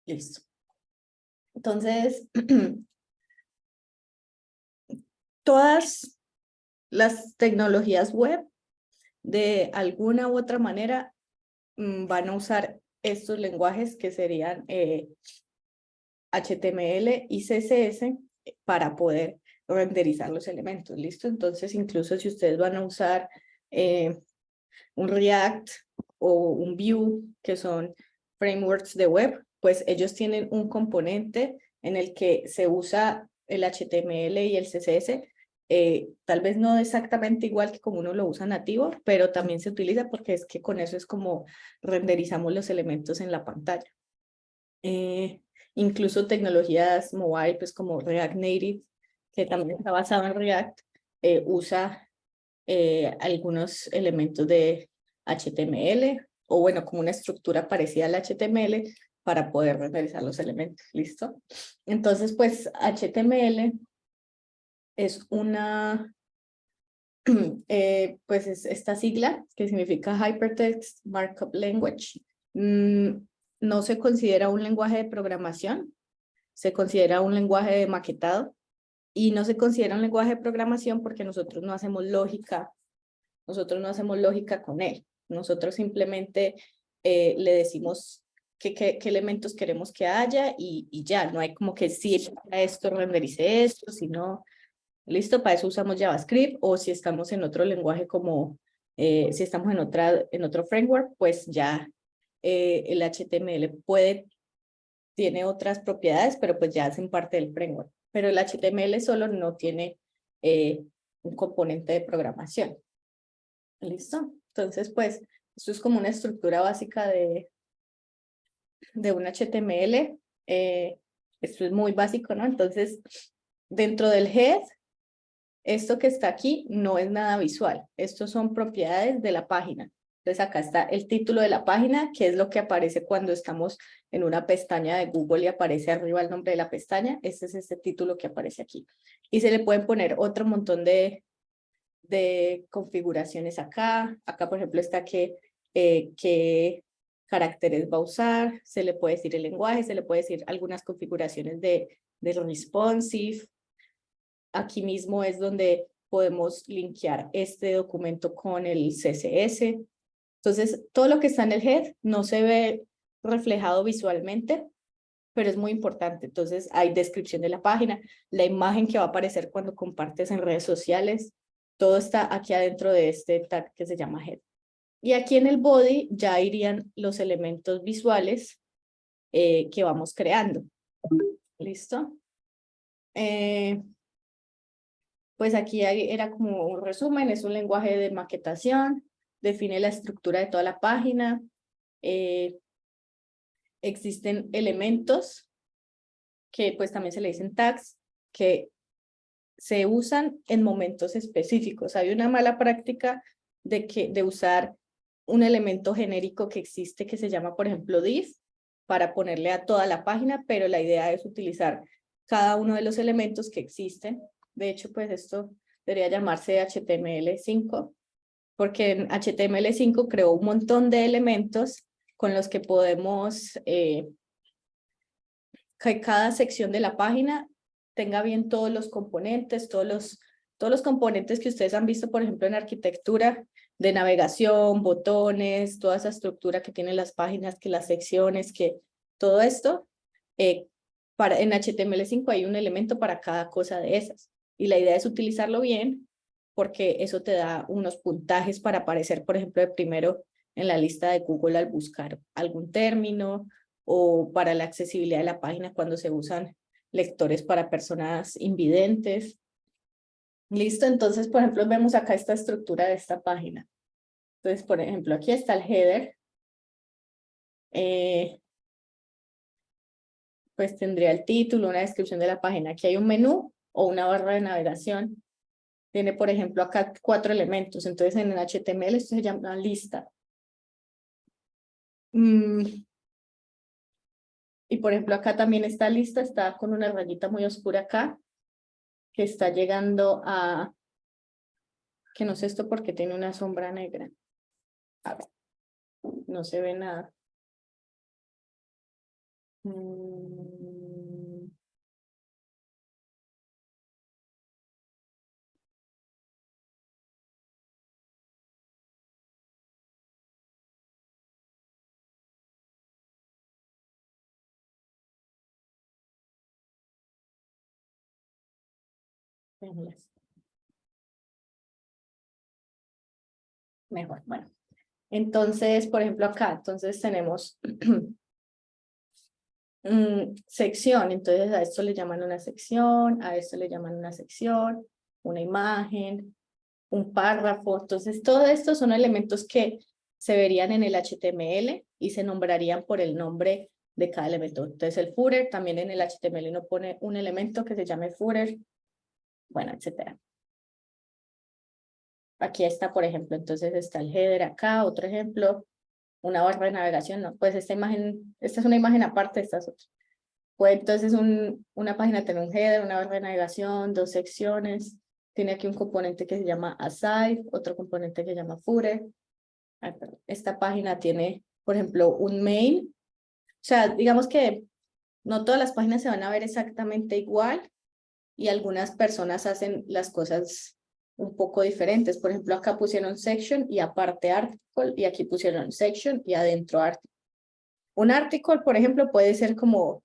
Listo. Entonces, todas las tecnologías web, de alguna u otra manera, van a usar estos lenguajes que serían HTML y CSS para poder renderizar los elementos, ¿listo? Entonces, incluso si ustedes van a usar un React o un Vue, que son frameworks de web, pues ellos tienen un componente en el que se usa el HTML y el CSS, tal vez no exactamente igual que como uno lo usa nativo, pero también se utiliza porque es que con eso es como renderizamos los elementos en la pantalla. Incluso tecnologías mobile, pues como React Native, que también está basado en React, usa algunos elementos de HTML, o bueno, como una estructura parecida al HTML para poder renderizar los elementos, ¿listo? Entonces, pues HTML es una, pues es esta sigla que significa Hypertext Markup Language. No se considera un lenguaje de programación, se considera un lenguaje de maquetado y no se considera un lenguaje de programación porque nosotros no hacemos lógica con él. Nosotros simplemente le decimos qué elementos queremos que haya y ya, no hay como que si esto renderice esto, sino, listo, para eso usamos JavaScript, o si estamos en otro lenguaje como, si estamos en otro framework, pues ya el HTML tiene otras propiedades, pero pues ya hacen parte del framework. Pero el HTML solo no tiene un componente de programación. ¿Listo? Entonces, pues, esto es como una estructura básica de un HTML. Esto es muy básico, ¿no? Entonces, dentro del head, esto que está aquí no es nada visual. Estos son propiedades de la página. Entonces, acá está el título de la página, que es lo que aparece cuando estamos en una pestaña de Google y aparece arriba el nombre de la pestaña. Este es este título que aparece aquí. Y se le pueden poner otro montón de configuraciones acá. Acá, por ejemplo, está qué caracteres va a usar, se le puede decir el lenguaje, se le puede decir algunas configuraciones de responsive. Aquí mismo es donde podemos linkear este documento con el CSS. Entonces, todo lo que está en el head no se ve reflejado visualmente, pero es muy importante. Entonces, hay descripción de la página, la imagen que va a aparecer cuando compartes en redes sociales, todo está aquí adentro de este tag que se llama head. Y aquí en el body ya irían los elementos visuales que vamos creando. ¿Listo? Pues aquí era como un resumen, es un lenguaje de maquetación, define la estructura de toda la página, existen elementos que pues también se le dicen tags, que se usan en momentos específicos. Hay una mala práctica de usar un elemento genérico que existe que se llama, por ejemplo, div, para ponerle a toda la página, pero la idea es utilizar cada uno de los elementos que existen. De hecho, pues esto debería llamarse HTML5, porque en HTML5 creó un montón de elementos con los que podemos, que cada sección de la página tenga bien todos los componentes, todos los componentes que ustedes han visto, por ejemplo, en arquitectura, de navegación, botones, toda esa estructura que tienen las páginas, que las secciones, que todo esto, en HTML5 hay un elemento para cada cosa de esas. Y la idea es utilizarlo bien, porque eso te da unos puntajes para aparecer, por ejemplo, de primero en la lista de Google al buscar algún término, o para la accesibilidad de la página cuando se usan lectores para personas invidentes. Listo, entonces, por ejemplo, vemos acá esta estructura de esta página. Entonces, por ejemplo, aquí está el header. Pues tendría el título, una descripción de la página. Aquí hay un menú o una barra de navegación. Tiene, por ejemplo, acá 4 elementos. Entonces, en el HTML esto se llama lista. Y, por ejemplo, acá también está lista, está con una rayita muy oscura acá, que está llegando a... que no sé esto porque tiene una sombra negra. A ver, no se ve nada. Mejor, bueno. Entonces, por ejemplo, acá, entonces tenemos sección, entonces a esto le llaman una sección, a esto le llaman una sección, una imagen, un párrafo. Entonces, todo esto son elementos que se verían en el HTML y se nombrarían por el nombre de cada elemento. Entonces, el footer, también en el HTML uno pone un elemento que se llame footer, bueno, etcétera. Aquí está, por ejemplo, entonces está el header acá, otro ejemplo, una barra de navegación, no, pues esta imagen, esta es una imagen aparte, esta es otra. Pues entonces una página tiene un header, una barra de navegación, dos secciones, tiene aquí un componente que se llama aside, otro componente que se llama footer. Ay, perdón. Esta página tiene, por ejemplo, un main, o sea, digamos que no todas las páginas se van a ver exactamente igual y algunas personas hacen las cosas un poco diferentes. Por ejemplo, acá pusieron section y aparte article, y aquí pusieron section y adentro article. Un article, por ejemplo, puede ser como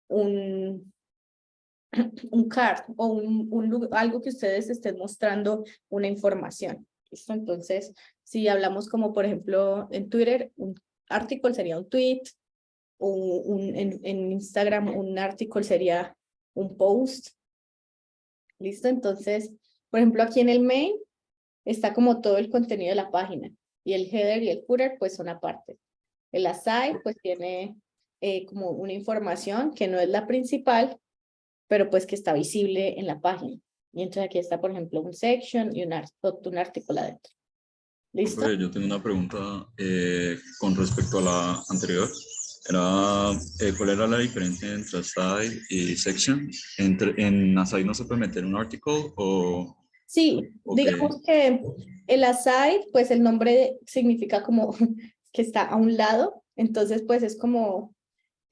un card o algo que ustedes estén mostrando una información. ¿Listo? Entonces, si hablamos como, por ejemplo, en Twitter, un article sería un tweet, o en Instagram un article sería un post. ¿Listo? Entonces, por ejemplo, aquí en el main está como todo el contenido de la página y el header y el footer pues son aparte. El aside pues tiene como una información que no es la principal, pero pues que está visible en la página. Y entonces aquí está, por ejemplo, un section y un artículo adentro. ¿Listo? Profe, yo tengo una pregunta con respecto a la anterior. ¿Cuál era la diferencia entre aside y section? ¿En aside no se puede meter un article Sí, o qué? digamos que el aside, pues el nombre significa como que está a un lado, entonces pues es como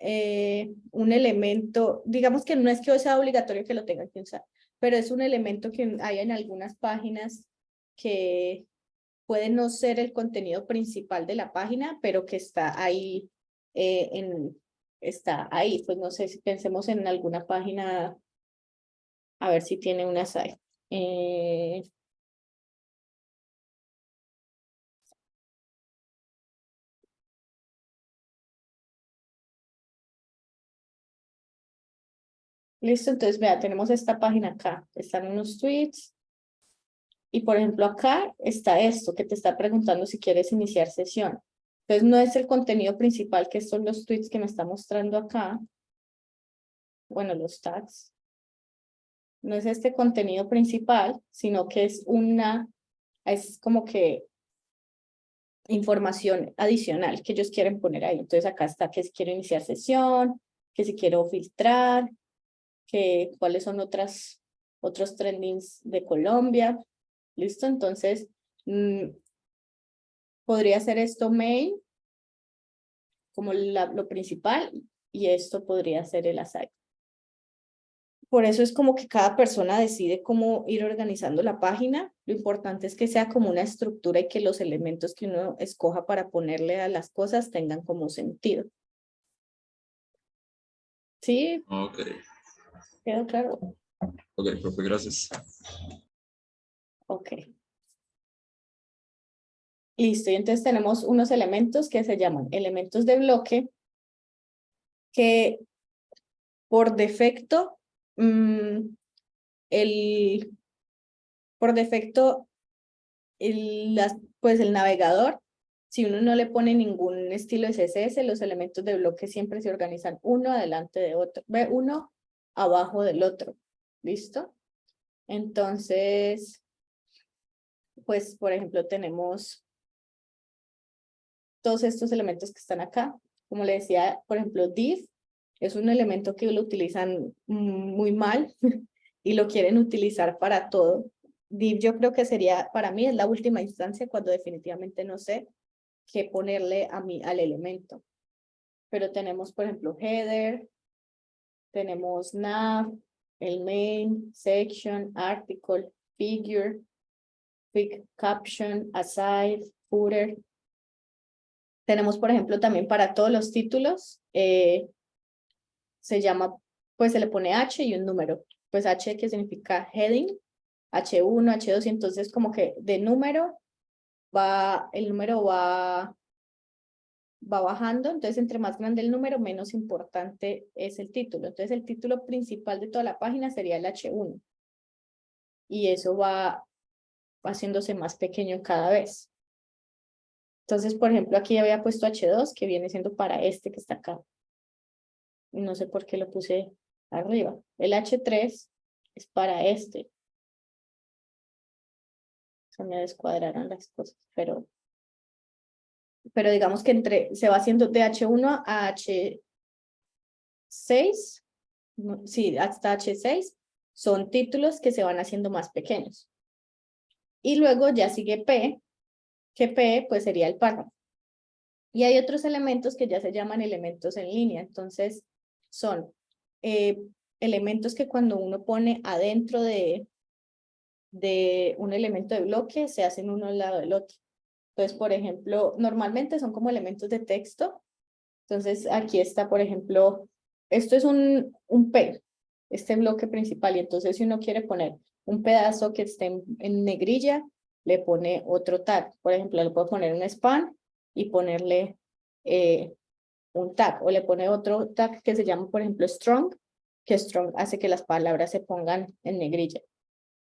un elemento, digamos que no es que sea obligatorio que lo tengan que usar, pero es un elemento que hay en algunas páginas que puede no ser el contenido principal de la página, pero que está ahí, está ahí, pues no sé si pensemos en alguna página, a ver si tiene una site. Listo, entonces vea, tenemos esta página acá, están unos tweets y por ejemplo acá está esto que te está preguntando si quieres iniciar sesión. Entonces no es el contenido principal que son los tweets que me está mostrando acá, bueno, los tags. No es este contenido principal, sino que es como que información adicional que ellos quieren poner ahí. Entonces acá está que si quiero iniciar sesión, que si quiero filtrar, que cuáles son otros trendings de Colombia. ¿Listo? Entonces, podría ser esto main como lo principal y esto podría ser el aside. Por eso es como que cada persona decide cómo ir organizando la página. Lo importante es que sea como una estructura y que los elementos que uno escoja para ponerle a las cosas tengan como sentido. ¿Sí? Ok, ¿Quedó claro? ok, profe, gracias. Ok. Listo, y entonces tenemos unos elementos que se llaman elementos de bloque que por defecto, por defecto, pues el navegador, si uno no le pone ningún estilo CSS, los elementos de bloque siempre se organizan uno adelante de otro, uno abajo del otro. ¿Listo? Entonces, pues, por ejemplo, tenemos todos estos elementos que están acá. Como le decía, por ejemplo, div es un elemento que lo utilizan muy mal y lo quieren utilizar para todo. Div yo creo que sería, para mí es la última instancia cuando definitivamente no sé qué ponerle al elemento. Pero tenemos, por ejemplo, header, tenemos nav, el main, section, article, figure, quick caption, aside, footer. Tenemos, por ejemplo, también para todos los títulos, se llama, pues se le pone H y un número. Pues H que significa heading H1, H2, y entonces como que de número el número va bajando, entonces entre más grande el número, menos importante es el título. Entonces el título principal de toda la página sería el H1 y eso va haciéndose más pequeño cada vez. Entonces, por ejemplo, aquí había puesto H2, que viene siendo para este que está acá. Y no sé por qué lo puse arriba. El H3 es para este. Se me descuadraron las cosas, pero digamos que se va haciendo de H1 a H6, sí, hasta H6, son títulos que se van haciendo más pequeños. Y luego ya sigue P, que P pues sería el párrafo. Y hay otros elementos que ya se llaman elementos en línea. Entonces, son elementos que cuando uno pone adentro de un elemento de bloque, se hacen uno al lado del otro. Entonces, por ejemplo, normalmente son como elementos de texto. Entonces, aquí está, por ejemplo, esto es un P, este bloque principal. Y entonces, si uno quiere poner un pedazo que esté en negrilla, le pone otro tag. Por ejemplo, le puedo poner un span y ponerle un tag. O le pone otro tag que se llama, por ejemplo, strong, que strong hace que las palabras se pongan en negrilla.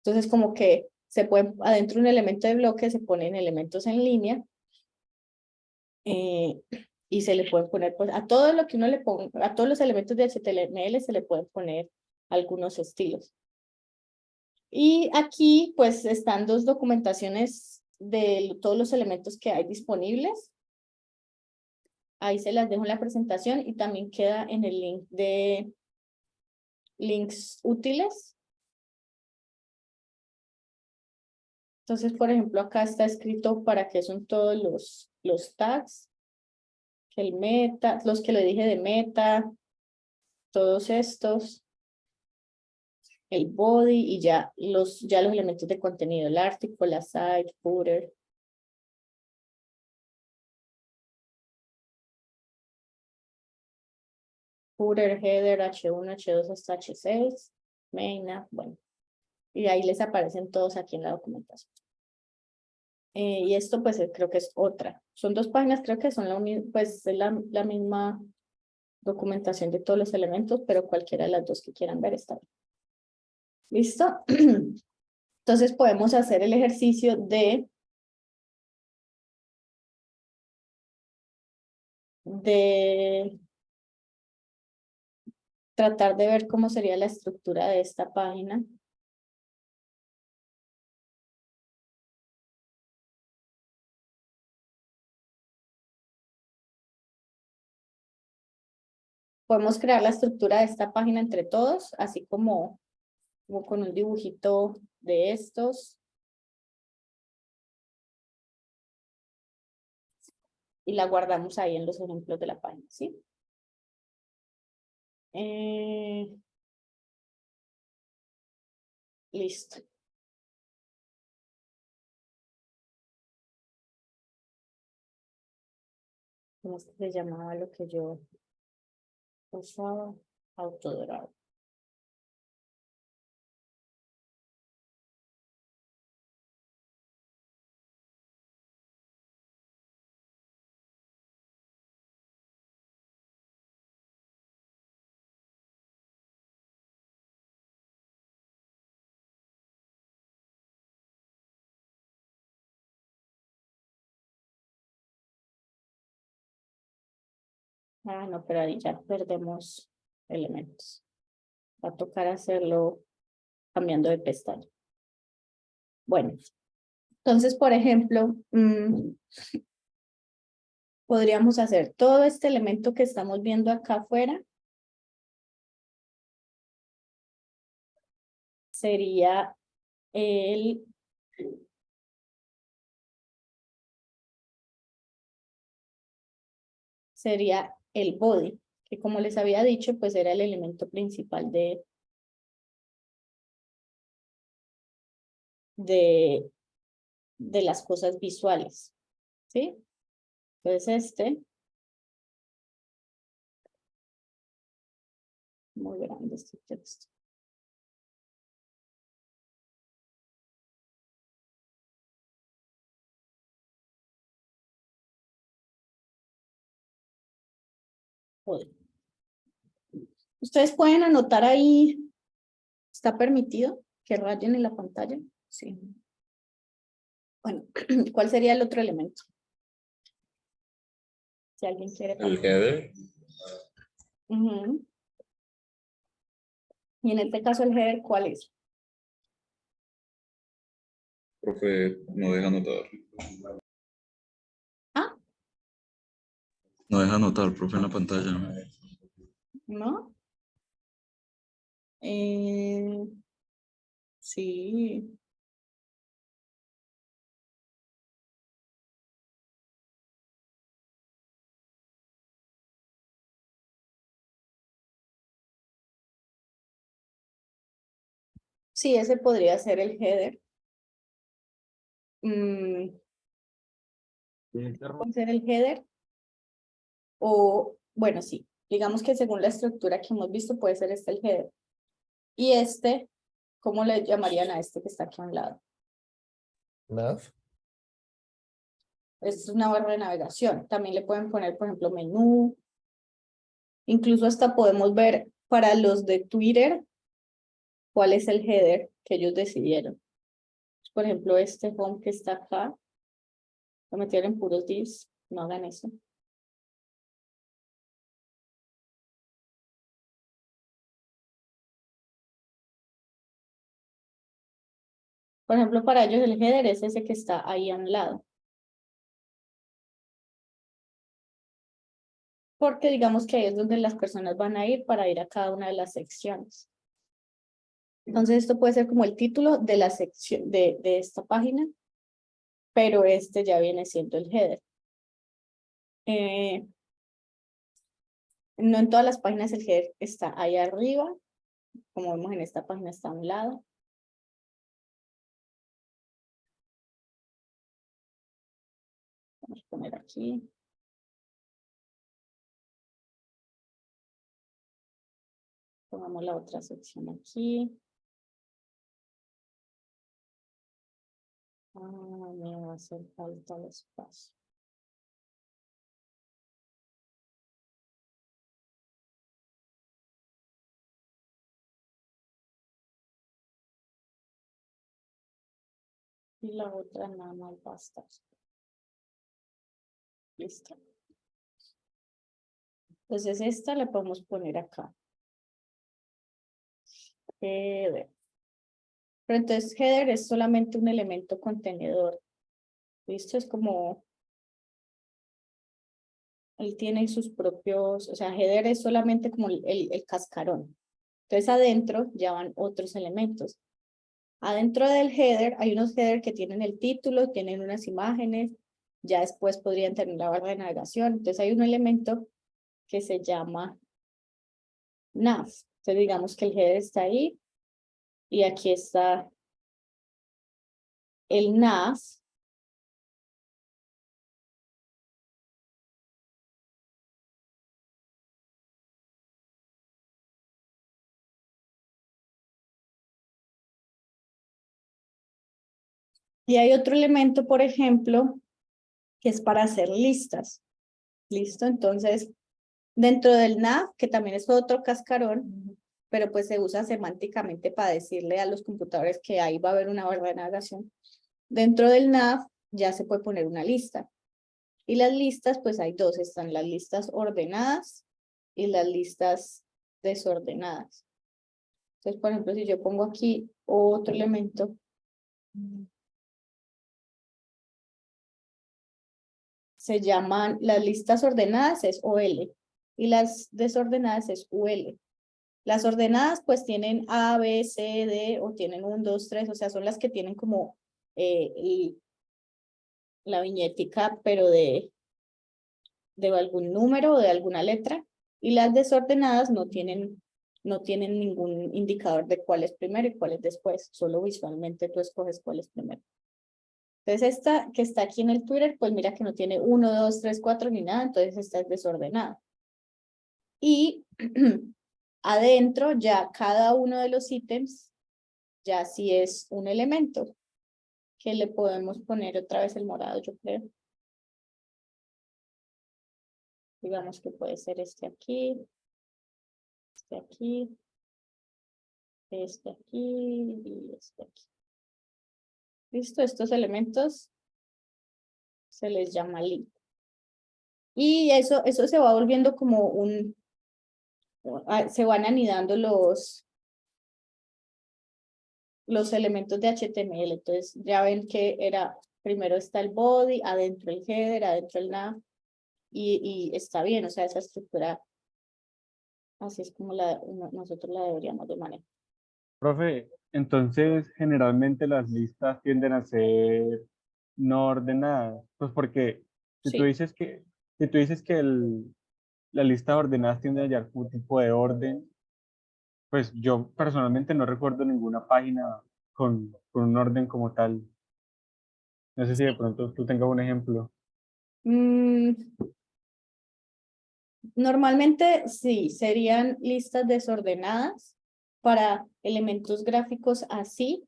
Entonces, como que se puede, adentro de un elemento de bloque, se ponen elementos en línea y se le pueden poner, pues, a todo lo que uno le ponga, a todos los elementos de HTML se le pueden poner algunos estilos. Y aquí, pues, están dos documentaciones de todos los elementos que hay disponibles. Ahí se las dejo en la presentación y también queda en el link de links útiles. Entonces, por ejemplo, acá está escrito para qué son todos los tags, que el meta, los que le dije de meta, todos estos, el body y ya los elementos de contenido, el artículo, la site, footer. Footer, header, H1, H2 hasta H6, main, bueno. Y ahí les aparecen todos aquí en la documentación. Y esto pues creo que es otra. Son dos páginas, creo que son pues, es la misma documentación de todos los elementos, pero cualquiera de las dos que quieran ver está bien. ¿Listo? Entonces podemos hacer el ejercicio de tratar de ver cómo sería la estructura de esta página. Podemos crear la estructura de esta página entre todos, así como con un dibujito de estos. Y la guardamos ahí en los ejemplos de la página, ¿sí? Listo. ¿Cómo se llamaba lo que yo usaba? Autodorado. Ah, no, pero ahí ya perdemos elementos. Va a tocar hacerlo cambiando de pestaña. Bueno, entonces, por ejemplo, podríamos hacer todo este elemento que estamos viendo acá afuera. Sería el body, que como les había dicho, pues era el elemento principal de las cosas visuales, ¿sí? Entonces muy grande este texto. Joder. Ustedes pueden anotar ahí, ¿está permitido que rayen en la pantalla? Sí. Bueno, ¿cuál sería el otro elemento? Si alguien quiere. El header. Ujú. Y en este caso el header, ¿cuál es? Profe, no deja anotar. Ah, No deja anotar, profe, en la pantalla. ¿no? Eh, sí. Sí, ese podría ser el header. Puede ser el header. O, bueno, sí. Digamos que según la estructura que hemos visto, puede ser este el header. Y este, ¿cómo le llamarían a este que está aquí a un lado? Nav. Es una barra de navegación. También le pueden poner, por ejemplo, menú. Incluso hasta podemos ver para los de Twitter cuál es el header que ellos decidieron. Por ejemplo, este home que está acá, lo metieron en puros divs, no hagan eso. Por ejemplo, para ellos el header es ese que está ahí a un lado. Porque digamos que ahí es donde las personas van a ir para ir a cada una de las secciones. Entonces esto puede ser como el título de la sección de esta página, pero este ya viene siendo el header. No en todas las páginas el header está ahí arriba, como vemos en esta página está a un lado. Vamos a poner aquí. Pongamos la otra sección aquí. Me va a hacer falta el espacio. Y la otra nada más va a estar. Listo. Entonces esta le podemos poner acá. Header. Pero entonces header es solamente un elemento contenedor. ¿Listo? Es como... Él tiene sus propios... O sea, header es solamente como el cascarón. Entonces adentro ya van otros elementos. Adentro del header hay unos header que tienen el título, tienen unas imágenes. Ya después podrían tener la barra de navegación. Entonces hay un elemento que se llama nav. Entonces digamos que el header está ahí y aquí está el nav. Y hay otro elemento, por ejemplo, que es para hacer listas. ¿Listo? Entonces, dentro del nav, que también es otro cascarón, pero pues se usa semánticamente para decirle a los computadores que ahí va a haber una barra de navegación. Dentro del nav ya se puede poner una lista. Y las listas, pues hay dos, están las listas ordenadas y las listas desordenadas. Entonces, por ejemplo, si yo pongo aquí otro elemento, se llaman, las listas ordenadas es OL y las desordenadas es UL. Las ordenadas pues tienen A, B, C, D o tienen 1, 2, 3, o sea, son las que tienen como la viñetica, pero de algún número o de alguna letra, y las desordenadas no tienen ningún indicador de cuál es primero y cuál es después, solo visualmente tú escoges cuál es primero. Entonces esta que está aquí en el Twitter, pues mira que no tiene 1, 2, 3, 4 ni nada, entonces esta es desordenada. Y adentro ya cada uno de los ítems ya sí es un elemento que le podemos poner otra vez el morado, yo creo. Digamos que puede ser este aquí, este aquí, este aquí y este aquí. ¿Listo? Estos elementos se les llama link. Y eso se va volviendo como se van anidando los elementos de HTML. Entonces ya ven que primero está el body, adentro el header, adentro el nav, y está bien, o sea, esa estructura, así es como nosotros la deberíamos de manejar. Profe, entonces generalmente las listas tienden a ser no ordenadas, pues porque si tú Sí. dices que, si tú dices que las listas ordenadas tienden a hallar un tipo de orden, pues yo personalmente no recuerdo ninguna página con un orden como tal. No sé si de pronto tú tengas un ejemplo. Mm, Normalmente sí, serían listas desordenadas para elementos gráficos así.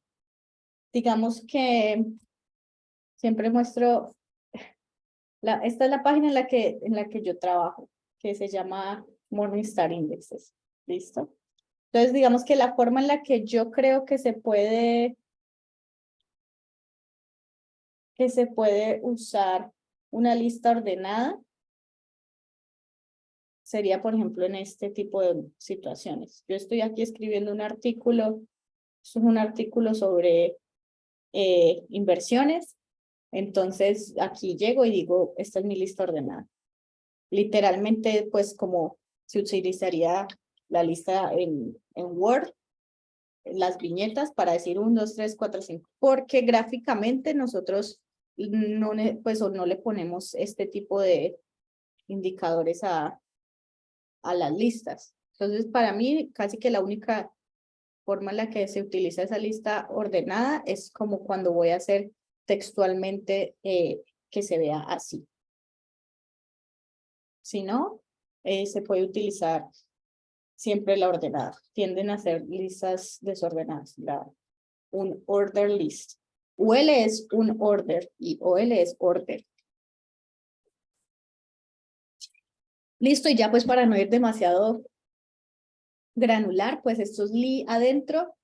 Digamos que siempre muestro, esta es la página en la que yo trabajo, que se llama Morningstar Indexes. ¿Listo? Entonces, digamos que la forma en la que yo creo que se puede usar una lista ordenada sería, por ejemplo, en este tipo de situaciones. Yo estoy aquí escribiendo un artículo, es un artículo sobre inversiones, entonces aquí llego y digo, esta es mi lista ordenada. Literalmente, pues como se utilizaría la lista en Word, las viñetas para decir 1, 2, 3, 4, 5, porque gráficamente nosotros pues, no le ponemos este tipo de indicadores a las listas. Entonces, para mí, casi que la única forma en la que se utiliza esa lista ordenada es como cuando voy a hacer textualmente que se vea así. Si no, se puede utilizar siempre la ordenada. Tienden a ser listas desordenadas. Un order list. UL es un order y OL es order. Listo, y ya pues para no ir demasiado granular, pues estos adentro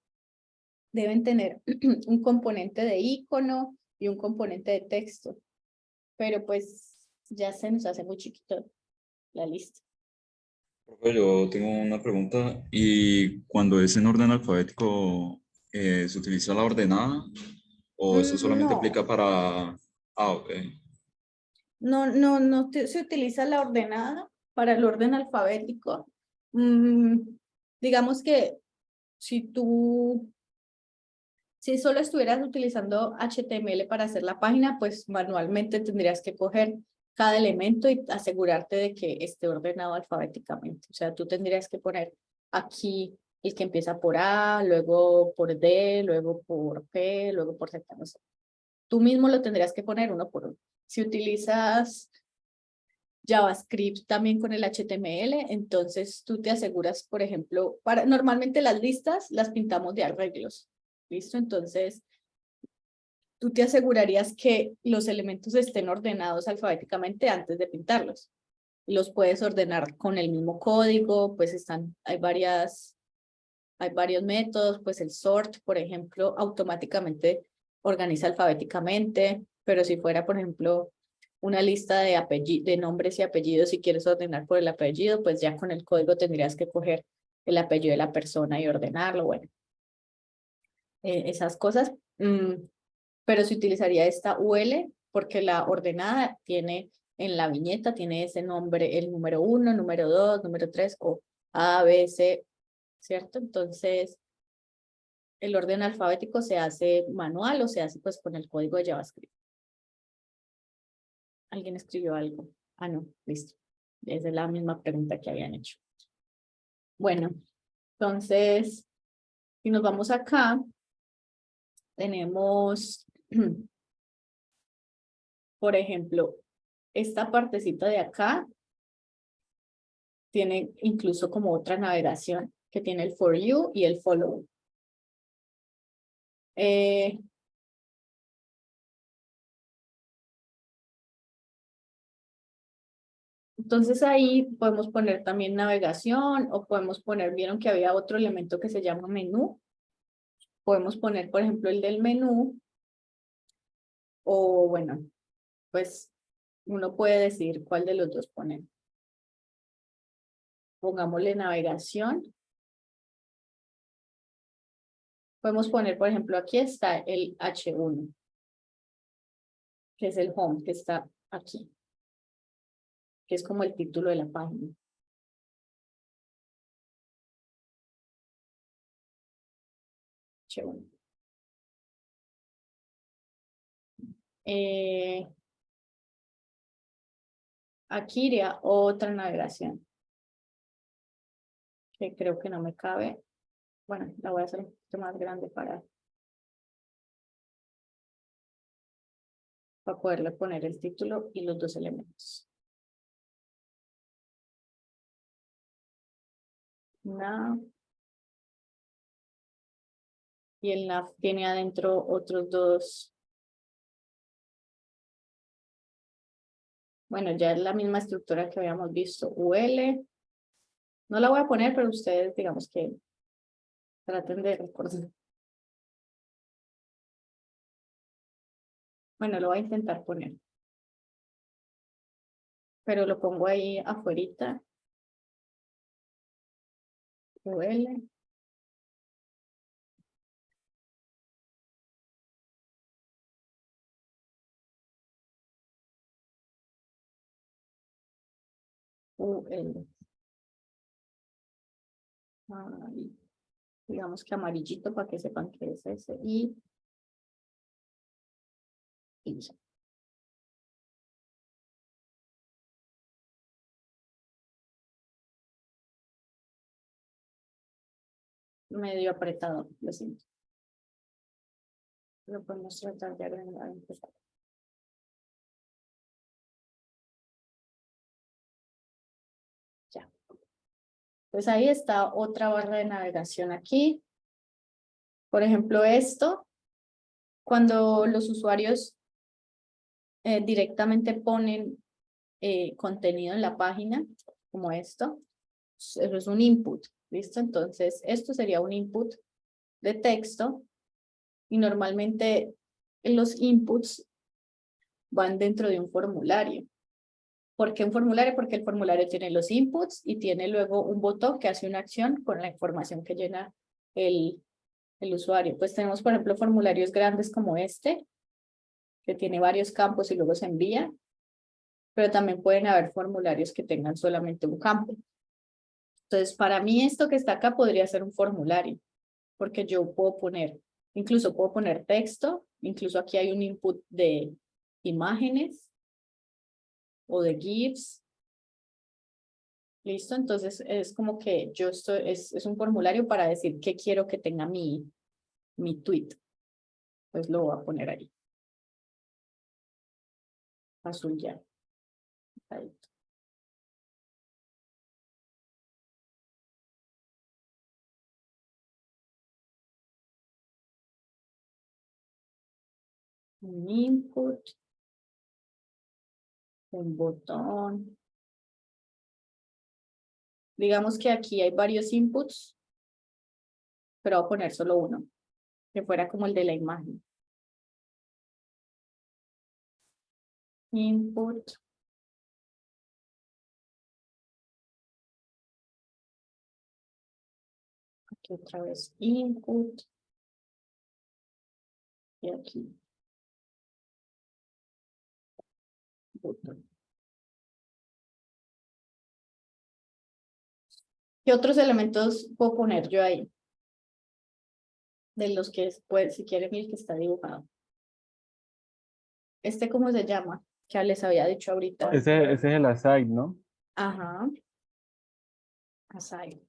deben tener un componente de icono y un componente de texto. Pero pues ya se nos hace muy chiquito la lista. Profe, yo tengo una pregunta. ¿Y cuando es en orden alfabético, se utiliza la ordenada? ¿O eso solamente No, aplica para... Ah, ok. no se utiliza la ordenada para el orden alfabético. Digamos que si solo estuvieras utilizando HTML para hacer la página, pues manualmente tendrías que coger cada elemento y asegurarte de que esté ordenado alfabéticamente. O sea, tú tendrías que poner aquí el que empieza por A, luego por D, luego por P, luego por Z, no sé. Tú mismo lo tendrías que poner uno por uno. Si utilizas JavaScript también con el HTML, entonces tú te aseguras, por ejemplo, normalmente las listas las pintamos de arreglos, ¿listo? Entonces, tú te asegurarías que los elementos estén ordenados alfabéticamente antes de pintarlos. Los puedes ordenar con el mismo código, pues hay varios métodos, pues el sort, por ejemplo, automáticamente organiza alfabéticamente, pero si fuera, por ejemplo, una lista de nombres y apellidos, si quieres ordenar por el apellido, pues ya con el código tendrías que coger el apellido de la persona y ordenarlo, bueno, esas cosas. Pero se utilizaría esta UL porque la ordenada tiene en la viñeta, tiene ese nombre, el número 1, número 2, número 3 o A, B, C, ¿cierto? Entonces, el orden alfabético se hace manual o se hace pues con el código de JavaScript. ¿Alguien escribió algo? Ah, no, listo. Esa es la misma pregunta que habían hecho. Bueno, entonces, si nos vamos acá, tenemos, por ejemplo, esta partecita de acá tiene incluso como otra navegación que tiene el for you y el follow. Entonces ahí podemos poner también navegación o podemos poner, vieron que había otro elemento que se llama menú. Podemos poner, por ejemplo, el del menú o bueno, pues uno puede decidir cuál de los dos poner. Pongámosle navegación. Podemos poner, por ejemplo, aquí está el H1, que es el home, que está aquí, que es como el título de la página. H1. Aquí iría otra navegación, que creo que no me cabe. Bueno, la voy a hacer un poquito más grande para poderle poner el título y los dos elementos. Nav. Y el nav tiene adentro otros dos. Bueno, ya es la misma estructura que habíamos visto. UL. No la voy a poner, pero ustedes digamos que traten de recordar. Bueno, lo voy a intentar poner. Pero lo pongo ahí afuerita. UL. UL. Ahí. Digamos que amarillito para que sepan que es ese. Y ya. Medio apretado, lo siento. Lo podemos tratar de agrandar un poco. Ya. Pues ahí está otra barra de navegación aquí. Por ejemplo, esto, cuando los usuarios directamente ponen contenido en la página, como esto, eso es un input, ¿listo? Entonces, esto sería un input de texto y normalmente los inputs van dentro de un formulario. ¿Por qué un formulario? Porque el formulario tiene los inputs y tiene luego un botón que hace una acción con la información que llena el usuario. Pues tenemos, por ejemplo, formularios grandes como este, que tiene varios campos y luego se envía, pero también pueden haber formularios que tengan solamente un campo. Entonces, para mí esto que está acá podría ser un formulario, porque yo puedo poner, incluso puedo poner texto, incluso aquí hay un input de imágenes o de GIFs. ¿Listo? Entonces es como que yo estoy, es un formulario para decir qué quiero que tenga mi tweet. Pues lo voy a poner ahí. Azul ya. Ahí. Un input. Un botón. Digamos que aquí hay varios inputs, pero voy a poner solo uno, que fuera como el de la imagen. Input. Aquí otra vez input. Y aquí. Botón. ¿Qué otros elementos puedo poner yo ahí? De los que, pues, si quieren ver que está dibujado. ¿Cómo se llama? Que les había dicho ahorita. Ese es el aside, ¿no? Ajá. Aside.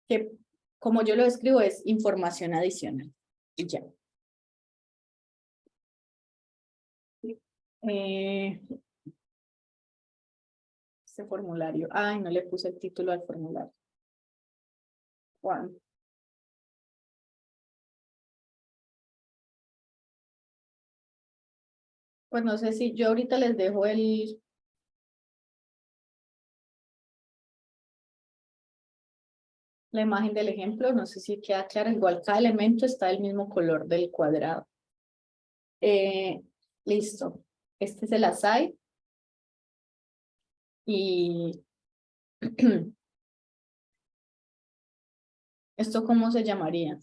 Que como yo lo escribo es información adicional. Y ya. Este formulario. Ay, no le puse el título al formulario. Juan. Pues no sé si yo ahorita les dejo la imagen del ejemplo, no sé si queda claro, igual cada elemento está del mismo color del cuadrado. Listo, este es el aside. Y ¿esto cómo se llamaría?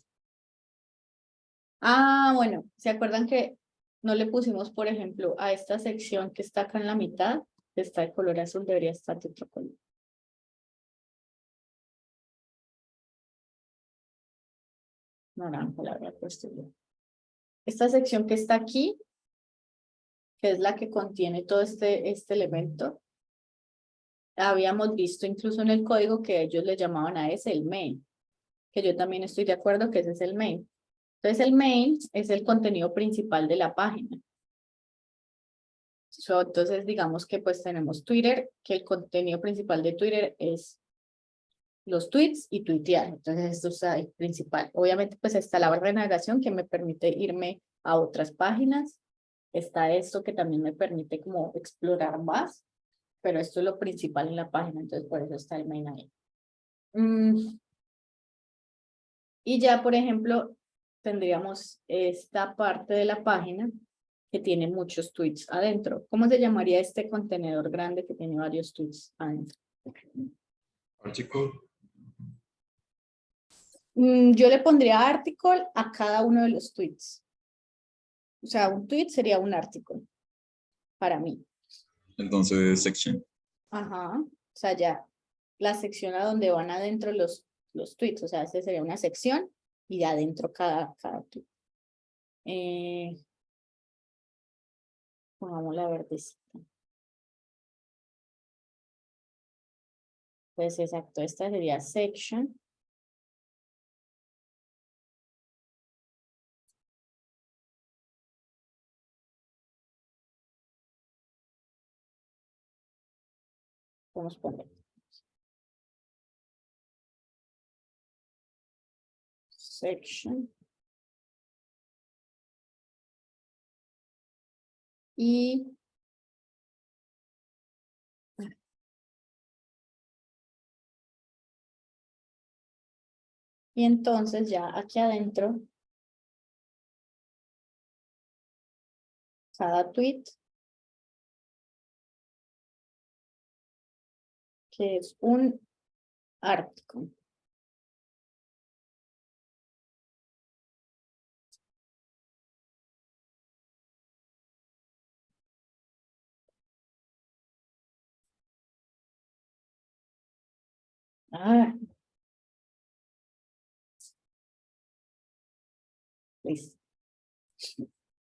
Ah, bueno, ¿se acuerdan que no le pusimos, por ejemplo, a esta sección que está acá en la mitad, que está de color azul, debería estar de otro color? Naranja, la habría puesto yo. Esta sección que está aquí, que es la que contiene todo este elemento, habíamos visto incluso en el código que ellos le llamaban a ese el main, que yo también estoy de acuerdo que ese es el main. Entonces el main es el contenido principal de la página. Entonces digamos que pues tenemos Twitter, que el contenido principal de Twitter es los tweets y tuitear. Entonces esto es el principal. Obviamente pues está la barra de navegación que me permite irme a otras páginas. Está esto que también me permite como explorar más, pero esto es lo principal en la página, entonces por eso está el main ahí. Y ya, por ejemplo, tendríamos esta parte de la página que tiene muchos tweets adentro. ¿Cómo se llamaría este contenedor grande que tiene varios tweets adentro? Article. Yo le pondría article a cada uno de los tweets. O sea, un tweet sería un artículo para mí. Entonces, section. Ajá. O sea, ya la sección a donde van adentro los tweets. O sea, esa sería una sección y de adentro cada tweet. Pongamos la verdecita. Pues exacto, esta sería section. Vamos a poner section. Y entonces ya aquí adentro, cada tweet, que es un artículo. Ah, listo.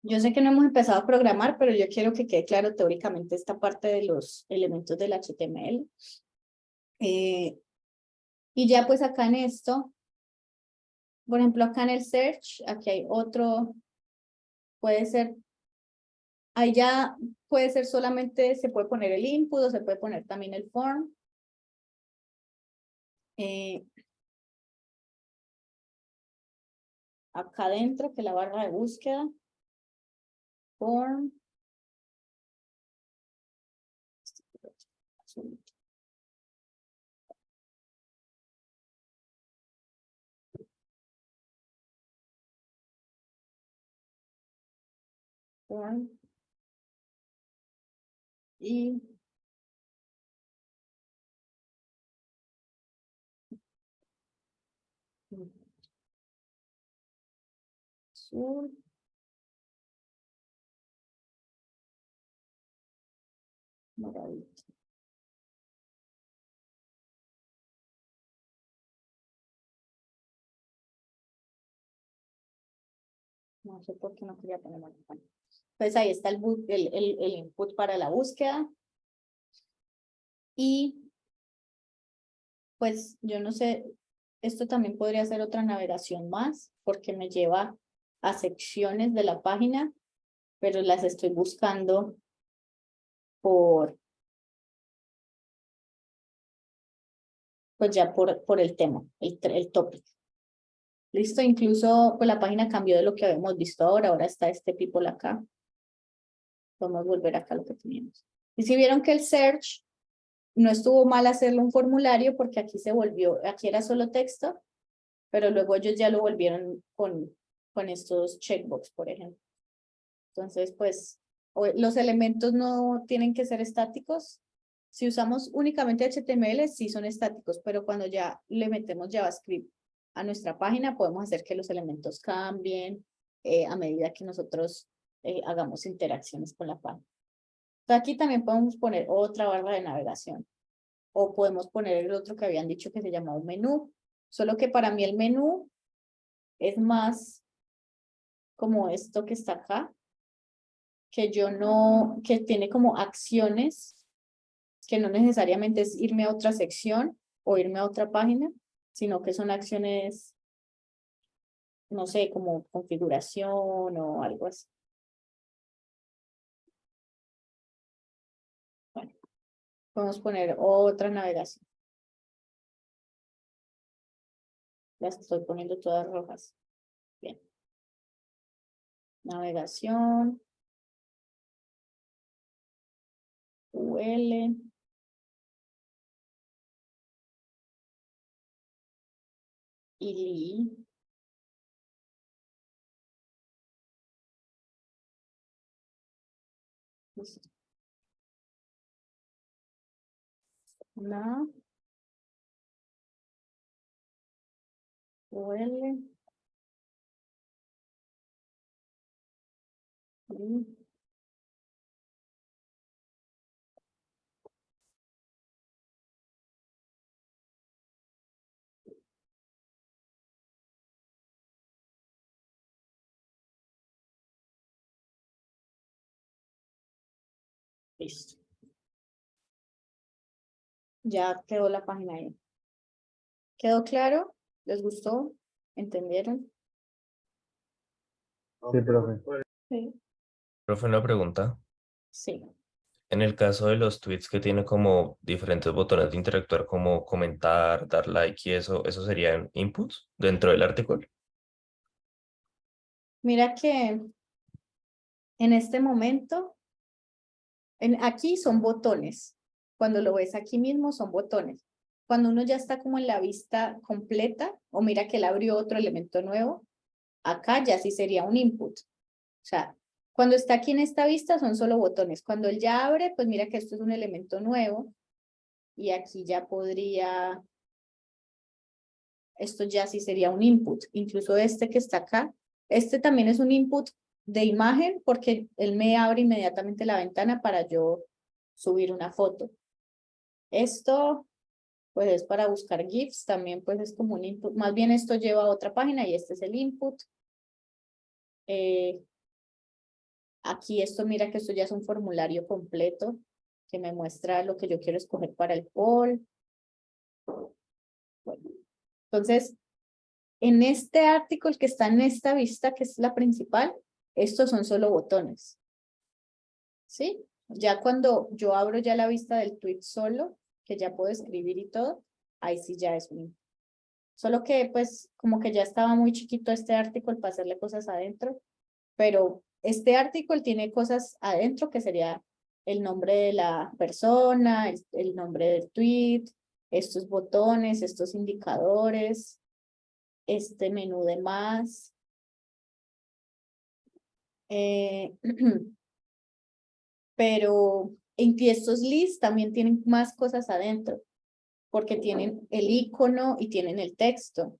Yo sé que no hemos empezado a programar, pero yo quiero que quede claro teóricamente esta parte de los elementos del HTML. Y ya pues acá en esto, por ejemplo acá en el search, aquí hay otro, puede ser, ahí ya puede ser solamente, se puede poner el input o se puede poner también el form. Acá adentro, que la barra de búsqueda, form. Form. Y azul. Moradito. No sé por qué no quería poner más. Pues ahí está el input para la búsqueda. Y pues yo no sé, esto también podría ser otra navegación más, porque me lleva a secciones de la página, pero las estoy buscando pues ya por el tema, el topic. Listo, incluso pues la página cambió de lo que habíamos visto ahora está este people acá. Vamos a volver acá a lo que teníamos. Y si vieron que el search no estuvo mal hacerlo un formulario porque aquí se volvió, aquí era solo texto, pero luego ellos ya lo volvieron con estos checkbox, por ejemplo. Entonces, pues, los elementos no tienen que ser estáticos. Si usamos únicamente HTML, sí son estáticos, pero cuando ya le metemos JavaScript a nuestra página, podemos hacer que los elementos cambien a medida que nosotros hagamos interacciones con la página. Entonces, aquí también podemos poner otra barra de navegación. O podemos poner el otro que habían dicho que se llamaba un menú. Solo que para mí el menú es más como esto que está acá, que tiene como acciones, que no necesariamente es irme a otra sección o irme a otra página, sino que son acciones, no sé, como configuración o algo así. Bueno, podemos poner otra navegación. Las estoy poniendo todas rojas. Bien. Navegación. UL. Y listo. La UL. Y listo. Ya quedó la página ahí. ¿Quedó claro? ¿Les gustó? ¿Entendieron? Sí, profe. Sí. Profe, una pregunta. Sí. En el caso de los tweets que tienen como diferentes botones de interactuar, como comentar, dar like y eso serían inputs dentro del artículo. Mira que en este momento, aquí son botones. Cuando lo ves aquí mismo son botones. Cuando uno ya está como en la vista completa, o mira que él abrió otro elemento nuevo, acá ya sí sería un input. O sea, cuando está aquí en esta vista son solo botones. Cuando él ya abre, pues mira que esto es un elemento nuevo. Y aquí ya podría, esto ya sí sería un input. Incluso este que está acá, este también es un input de imagen porque él me abre inmediatamente la ventana para yo subir una foto. Esto, pues es para buscar GIFs, también pues es como un input. Más bien esto lleva a otra página y este es el input. Aquí esto, mira que esto ya es un formulario completo que me muestra lo que yo quiero escoger para el poll. Bueno, entonces, en este artículo que está en esta vista, que es la principal, estos son solo botones. ¿Sí? Ya cuando yo abro ya la vista del tweet solo, que ya puedo escribir y todo, ahí sí ya es un... Solo que pues como que ya estaba muy chiquito este artículo para hacerle cosas adentro, pero este artículo tiene cosas adentro que sería el nombre de la persona, el nombre del tweet, estos botones, estos indicadores, este menú de más. Pero estos lists también tienen más cosas adentro, porque tienen el icono y tienen el texto.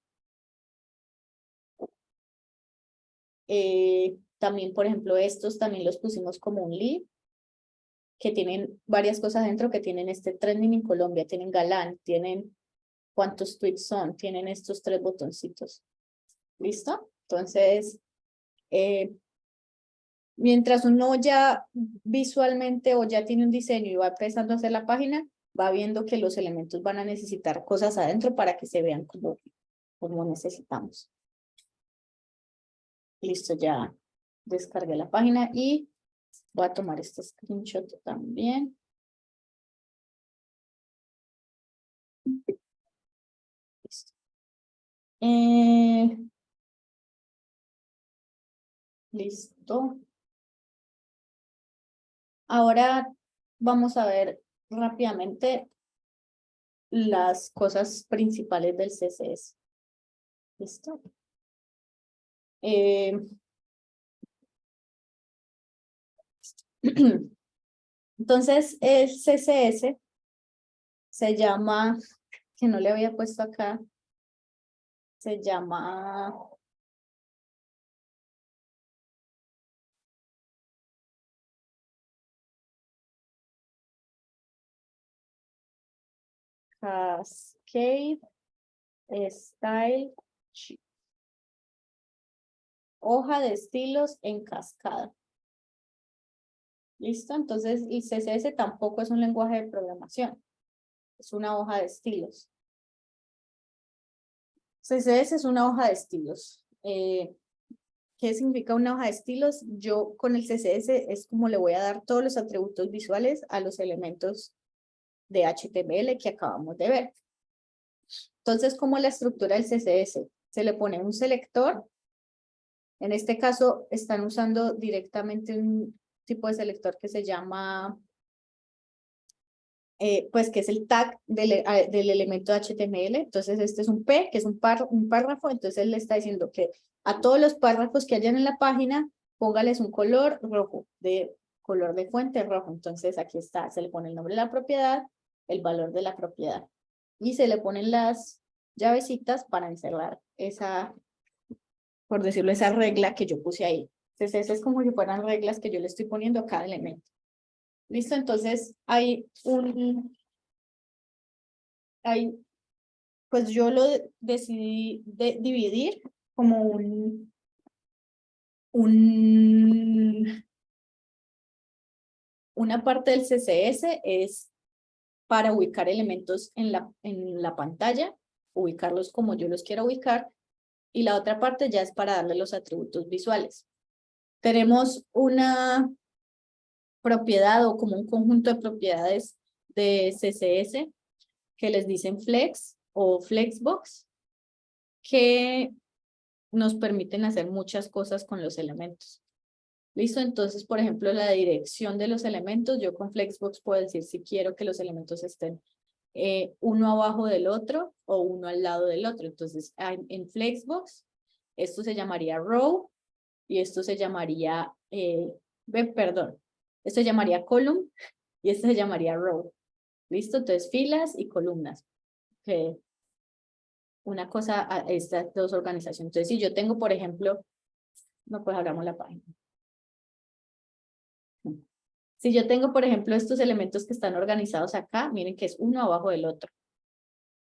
También, por ejemplo, estos también los pusimos como un list, que tienen varias cosas dentro, que tienen este trending en Colombia, tienen Galán, tienen cuántos tweets son, tienen estos 3 botoncitos. ¿Listo? Entonces, mientras uno ya visualmente o ya tiene un diseño y va empezando a hacer la página, va viendo que los elementos van a necesitar cosas adentro para que se vean como necesitamos. Listo, ya descargué la página y voy a tomar este screenshot también. Listo. Listo. Ahora vamos a ver rápidamente las cosas principales del CSS. ¿Listo? Entonces, el CSS se llama, que no le había puesto acá, se llama Cascade Style Sheet. Hoja de estilos en cascada. ¿Listo? Entonces, el CSS tampoco es un lenguaje de programación. Es una hoja de estilos. CSS es una hoja de estilos. ¿Qué significa una hoja de estilos? Yo con el CSS es como le voy a dar todos los atributos visuales a los elementos de HTML que acabamos de ver. Entonces, ¿cómo es la estructura del CSS? Se le pone un selector. En este caso, están usando directamente un tipo de selector que se llama, pues que es el tag del elemento de HTML. Entonces, este es un P, que es un párrafo. Entonces, él le está diciendo que a todos los párrafos que hayan en la página, póngales un color rojo, de color de fuente rojo. Entonces, aquí está, se le pone el nombre de la propiedad, el valor de la propiedad. Y se le ponen las llavecitas para encerrar esa, por decirlo, esa regla que yo puse ahí. Entonces, es como si fueran reglas que yo le estoy poniendo a cada elemento. ¿Listo? Entonces, pues yo lo decidí dividir como una parte del CSS es para ubicar elementos en la pantalla, ubicarlos como yo los quiero ubicar, y la otra parte ya es para darle los atributos visuales. Tenemos una propiedad o como un conjunto de propiedades de CSS que les dicen flex o flexbox, que nos permiten hacer muchas cosas con los elementos. ¿Listo? Entonces, por ejemplo, la dirección de los elementos, yo con flexbox puedo decir si quiero que los elementos estén uno abajo del otro o uno al lado del otro. Entonces, en flexbox, esto se llamaría row y esto se llamaría, esto se llamaría column y esto se llamaría row. ¿Listo? Entonces, filas y columnas. Una cosa a estas dos organizaciones. Entonces, si yo tengo, por ejemplo, no, pues abramos la página. Si yo tengo, por ejemplo, estos elementos que están organizados acá, miren que es uno abajo del otro.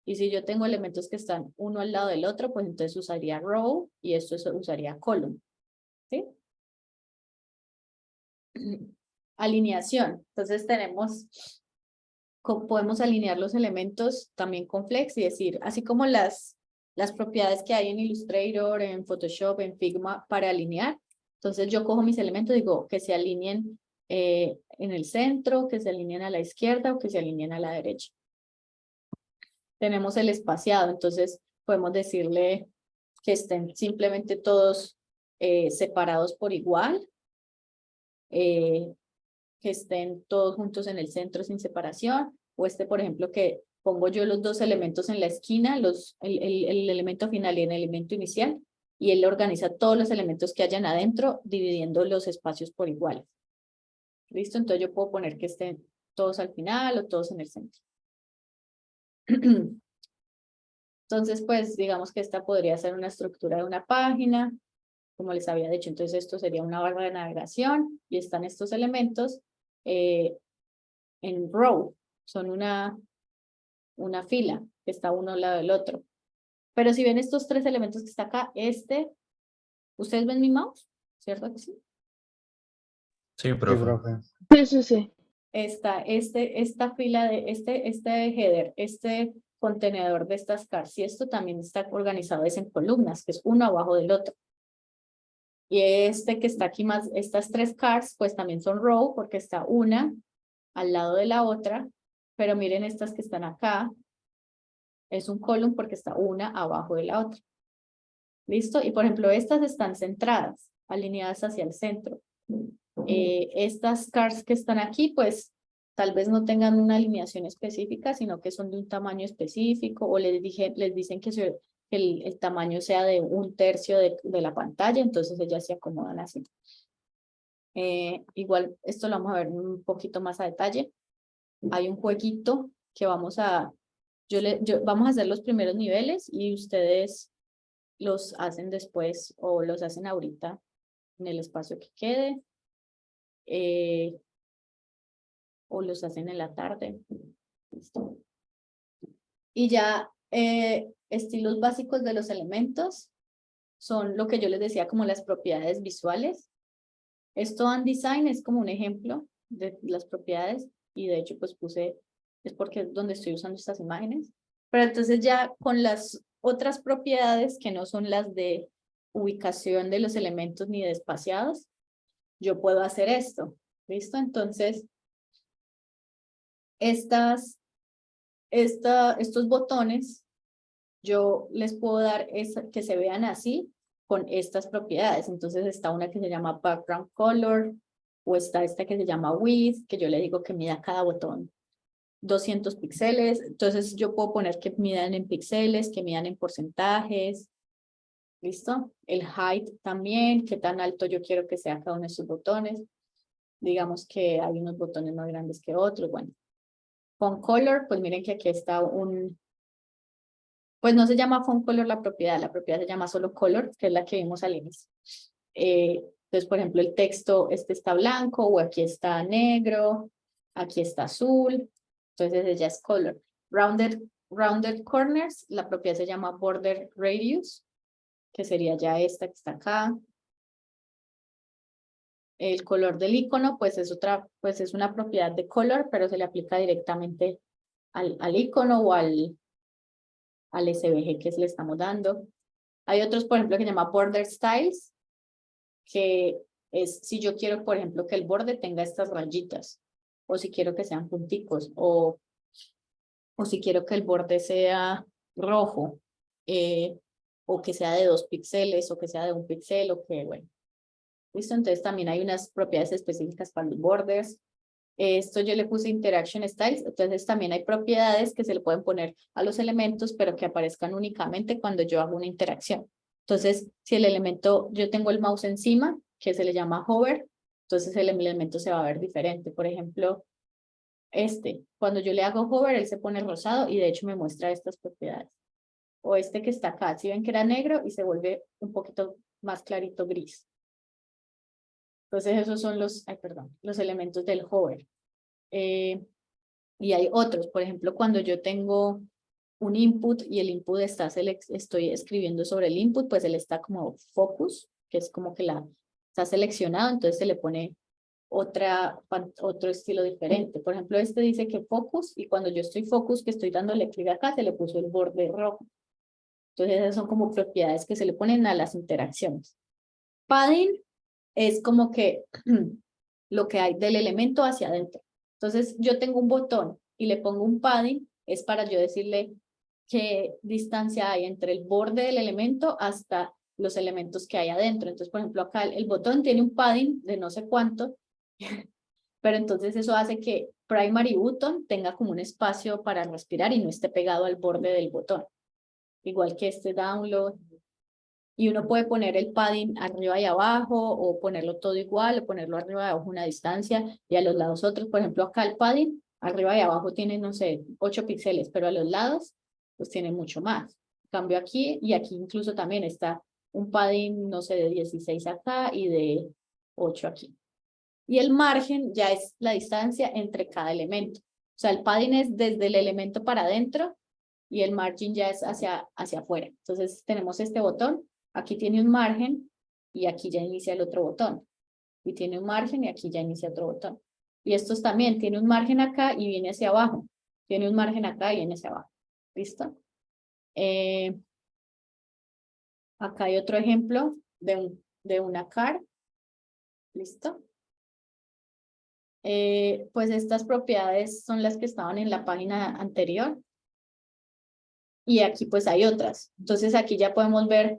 Y si yo tengo elementos que están uno al lado del otro, pues entonces usaría row y esto usaría column. ¿Sí? Alineación. Entonces podemos alinear los elementos también con flex y decir, así como las propiedades que hay en Illustrator, en Photoshop, en Figma para alinear. Entonces yo cojo mis elementos y digo que se alineen en el centro, que se alineen a la izquierda o que se alineen a la derecha. Tenemos el espaciado, entonces podemos decirle que estén simplemente todos separados por igual, que estén todos juntos en el centro sin separación, o por ejemplo, que pongo yo los dos elementos en la esquina, el elemento final y el elemento inicial, y él organiza todos los elementos que hayan adentro, dividiendo los espacios por igual. ¿Listo? Entonces yo puedo poner que estén todos al final o todos en el centro. Entonces, pues, digamos que esta podría ser una estructura de una página, como les había dicho. Entonces, esto sería una barra de navegación y están estos elementos en row. Son una fila que está uno al lado del otro. Pero si ven estos tres elementos que está acá, ¿ustedes ven mi mouse? ¿Cierto que sí? Sí, Sí, profe. profe. Sí. Esta fila de este header, este contenedor de estas cars, y esto también está organizado en columnas, que es uno abajo del otro. Y este que está aquí más, estas tres cars, pues también son row, porque está una al lado de la otra, pero miren estas que están acá, es un column porque está una abajo de la otra. ¿Listo? Y por ejemplo, estas están centradas, alineadas hacia el centro. Estas cars que están aquí, pues tal vez no tengan una alineación específica, sino que son de un tamaño específico, o les dicen que el tamaño sea de 1/3 de la pantalla, entonces ellas se acomodan así. Igual esto lo vamos a ver un poquito más a detalle. Hay un jueguito que vamos a hacer los primeros niveles y ustedes los hacen después o los hacen ahorita en el espacio que quede. O los hacen en la tarde. ¿Listo? Y ya estilos básicos de los elementos son lo que yo les decía como las propiedades visuales. Esto en design es como un ejemplo de las propiedades y de hecho pues es porque es donde estoy usando estas imágenes. Pero entonces ya con las otras propiedades que no son las de ubicación de los elementos ni de espaciados, yo puedo hacer esto. ¿Listo? Entonces estos botones, yo les puedo dar que se vean así con estas propiedades. Entonces está una que se llama background color, o está esta que se llama width, que yo le digo que mida cada botón 200 píxeles. Entonces yo puedo poner que midan en píxeles, que midan en porcentajes. ¿Listo? El height también, qué tan alto yo quiero que sea cada uno de estos botones. Digamos que hay unos botones más grandes que otros. Bueno. Font color, pues miren que aquí está pues no se llama font color la propiedad se llama solo color, que es la que vimos al inicio. Entonces, por ejemplo, el texto, está blanco, o aquí está negro, aquí está azul, entonces ella es color. Rounded corners, la propiedad se llama border radius, que sería ya esta que está acá. El color del icono, pues es una propiedad de color, pero se le aplica directamente al icono o al SVG que le estamos dando. Hay otros, por ejemplo, que se llama border styles, que es si yo quiero, por ejemplo, que el borde tenga estas rayitas, o si quiero que sean punticos, o si quiero que el borde sea rojo, o que sea de 2 píxeles, o que sea de 1 píxel, o que, bueno. ¿Listo? Entonces también hay unas propiedades específicas para los borders. Esto yo le puse interaction styles, entonces también hay propiedades que se le pueden poner a los elementos, pero que aparezcan únicamente cuando yo hago una interacción. Entonces, si el elemento, yo tengo el mouse encima, que se le llama hover, entonces el elemento se va a ver diferente. Por ejemplo, cuando yo le hago hover, él se pone rosado y de hecho me muestra estas propiedades. O que está acá, si ven que era negro y se vuelve un poquito más clarito gris. Entonces esos son los elementos del hover. Y hay otros, por ejemplo, cuando yo tengo un input y el input estoy escribiendo sobre el input, pues él está como focus, que es como que está seleccionado, entonces se le pone otro estilo diferente. Por ejemplo, dice que focus, y cuando yo estoy focus, que estoy dándole clic acá, se le puso el borde rojo. Entonces esas son como propiedades que se le ponen a las interacciones. Padding es como que lo que hay del elemento hacia adentro. Entonces yo tengo un botón y le pongo un padding, es para yo decirle qué distancia hay entre el borde del elemento hasta los elementos que hay adentro. Entonces, por ejemplo, acá el botón tiene un padding de no sé cuánto, pero entonces eso hace que primary button tenga como un espacio para respirar y no esté pegado al borde del botón. Igual que download. Y uno puede poner el padding arriba y abajo, o ponerlo todo igual, o ponerlo arriba y abajo una distancia, y a los lados otros. Por ejemplo, acá el padding arriba y abajo tiene, no sé, 8 píxeles, pero a los lados pues tiene mucho más. Cambio aquí, y aquí incluso también está un padding, no sé, de 16 acá y de 8 aquí. Y el margen ya es la distancia entre cada elemento. O sea, el padding es desde el elemento para adentro, y el margin ya es hacia afuera. Entonces tenemos este botón, aquí tiene un margen, y aquí ya inicia el otro botón. Y tiene un margen, y aquí ya inicia otro botón. Y estos también, tiene un margen acá y viene hacia abajo. Tiene un margen acá y viene hacia abajo. ¿Listo? Acá hay otro ejemplo de una car. ¿Listo? Pues estas propiedades son las que estaban en la página anterior. Y aquí pues hay otras. Entonces aquí ya podemos ver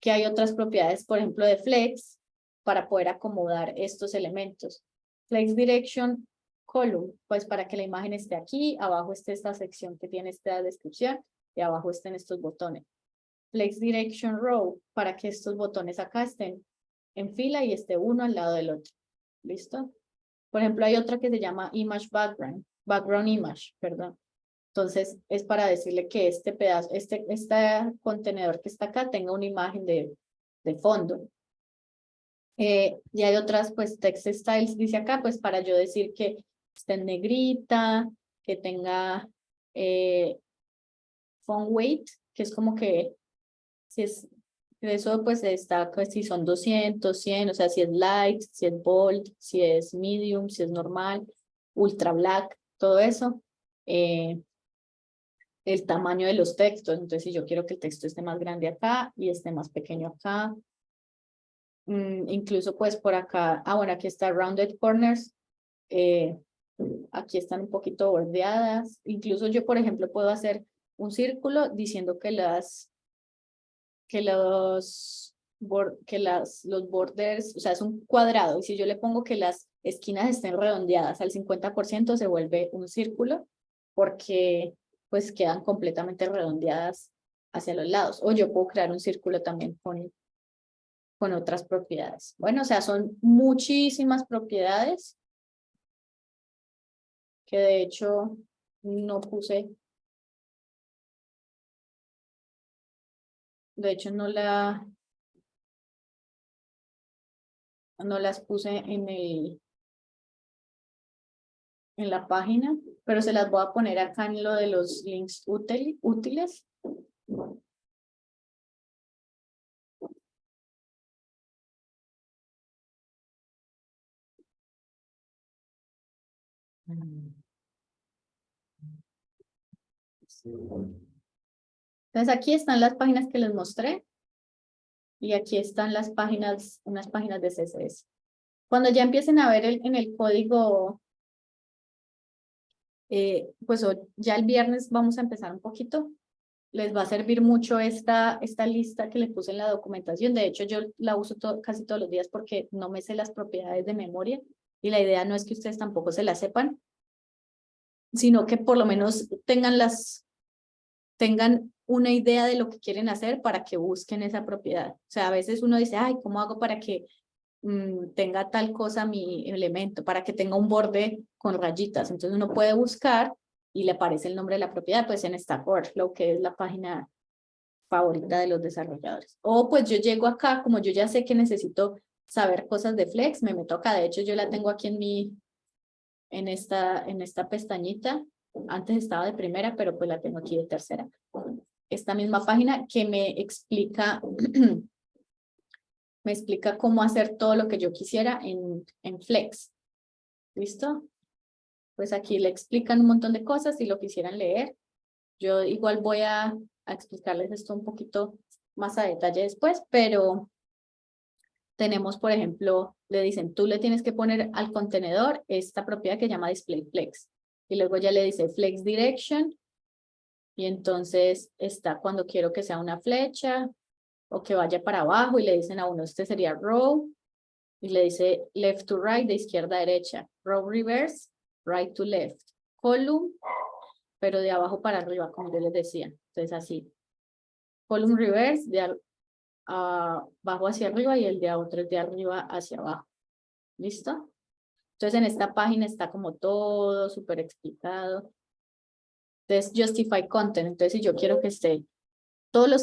que hay otras propiedades, por ejemplo, de flex, para poder acomodar estos elementos. Flex direction column, pues para que la imagen esté aquí, abajo esté esta sección que tiene esta descripción y abajo estén estos botones. Flex Direction Row, para que estos botones acá estén en fila y esté uno al lado del otro. ¿Listo? Por ejemplo, hay otra que se llama Image Background Image, perdón. Entonces, es para decirle que este pedazo, este contenedor que está acá tenga una imagen de fondo. Y hay otras, pues, text styles, dice acá, pues, para yo decir que esté en negrita, que tenga font weight, que es como que, si es, eso, pues, está, pues, si son 200, 100, o sea, si es light, si es bold, si es medium, si es normal, ultra black, todo eso. El tamaño de los textos, entonces si yo quiero que el texto esté más grande acá y esté más pequeño acá. Incluso pues por acá, bueno, aquí está rounded corners, aquí están un poquito bordeadas. Incluso yo, por ejemplo, puedo hacer un círculo diciendo que los borders, o sea, es un cuadrado, y si yo le pongo que las esquinas estén redondeadas al 50%, se vuelve un círculo, porque pues quedan completamente redondeadas hacia los lados. O yo puedo crear un círculo también con otras propiedades. Bueno, o sea, son muchísimas propiedades que de hecho no puse. De hecho, no las puse en la página, pero se las voy a poner acá en lo de los links útiles. Entonces aquí están las páginas que les mostré y aquí están las páginas, unas páginas de CSS. Cuando ya empiecen a ver en el código, pues ya el viernes vamos a empezar un poquito. Les va a servir mucho esta lista que les puse en la documentación. De hecho, yo la uso casi todos los días porque no me sé las propiedades de memoria y la idea no es que ustedes tampoco se las sepan, sino que por lo menos tengan una idea de lo que quieren hacer para que busquen esa propiedad. O sea, a veces uno dice, ay, ¿cómo hago para que tenga tal cosa mi elemento, para que tenga un borde con rayitas? Entonces uno puede buscar y le aparece el nombre de la propiedad, pues en Stack Overflow, que es la página favorita de los desarrolladores. O pues yo llego acá, como yo ya sé que necesito saber cosas de Flex, me meto acá. De hecho, yo la tengo aquí en esta pestañita. Antes estaba de primera, pero pues la tengo aquí de tercera. Esta misma página que me explica cómo hacer todo lo que yo quisiera en Flex. ¿Listo? Pues aquí le explican un montón de cosas si lo quisieran leer. Yo igual voy a explicarles esto un poquito más a detalle después, pero tenemos, por ejemplo, le dicen, tú le tienes que poner al contenedor esta propiedad que se llama display flex. Y luego ya le dice flex direction. Y entonces está cuando quiero que sea una flecha o que vaya para abajo y le dicen a uno, este sería row. Y le dice left to right, de izquierda a derecha. Row reverse, right to left. Column, pero de abajo para arriba, como yo les decía. Entonces así. Column reverse, de abajo hacia arriba y el de otro es de arriba hacia abajo. ¿Listo? Entonces en esta página está como todo súper explicado. Entonces justify content. Entonces si yo quiero que esté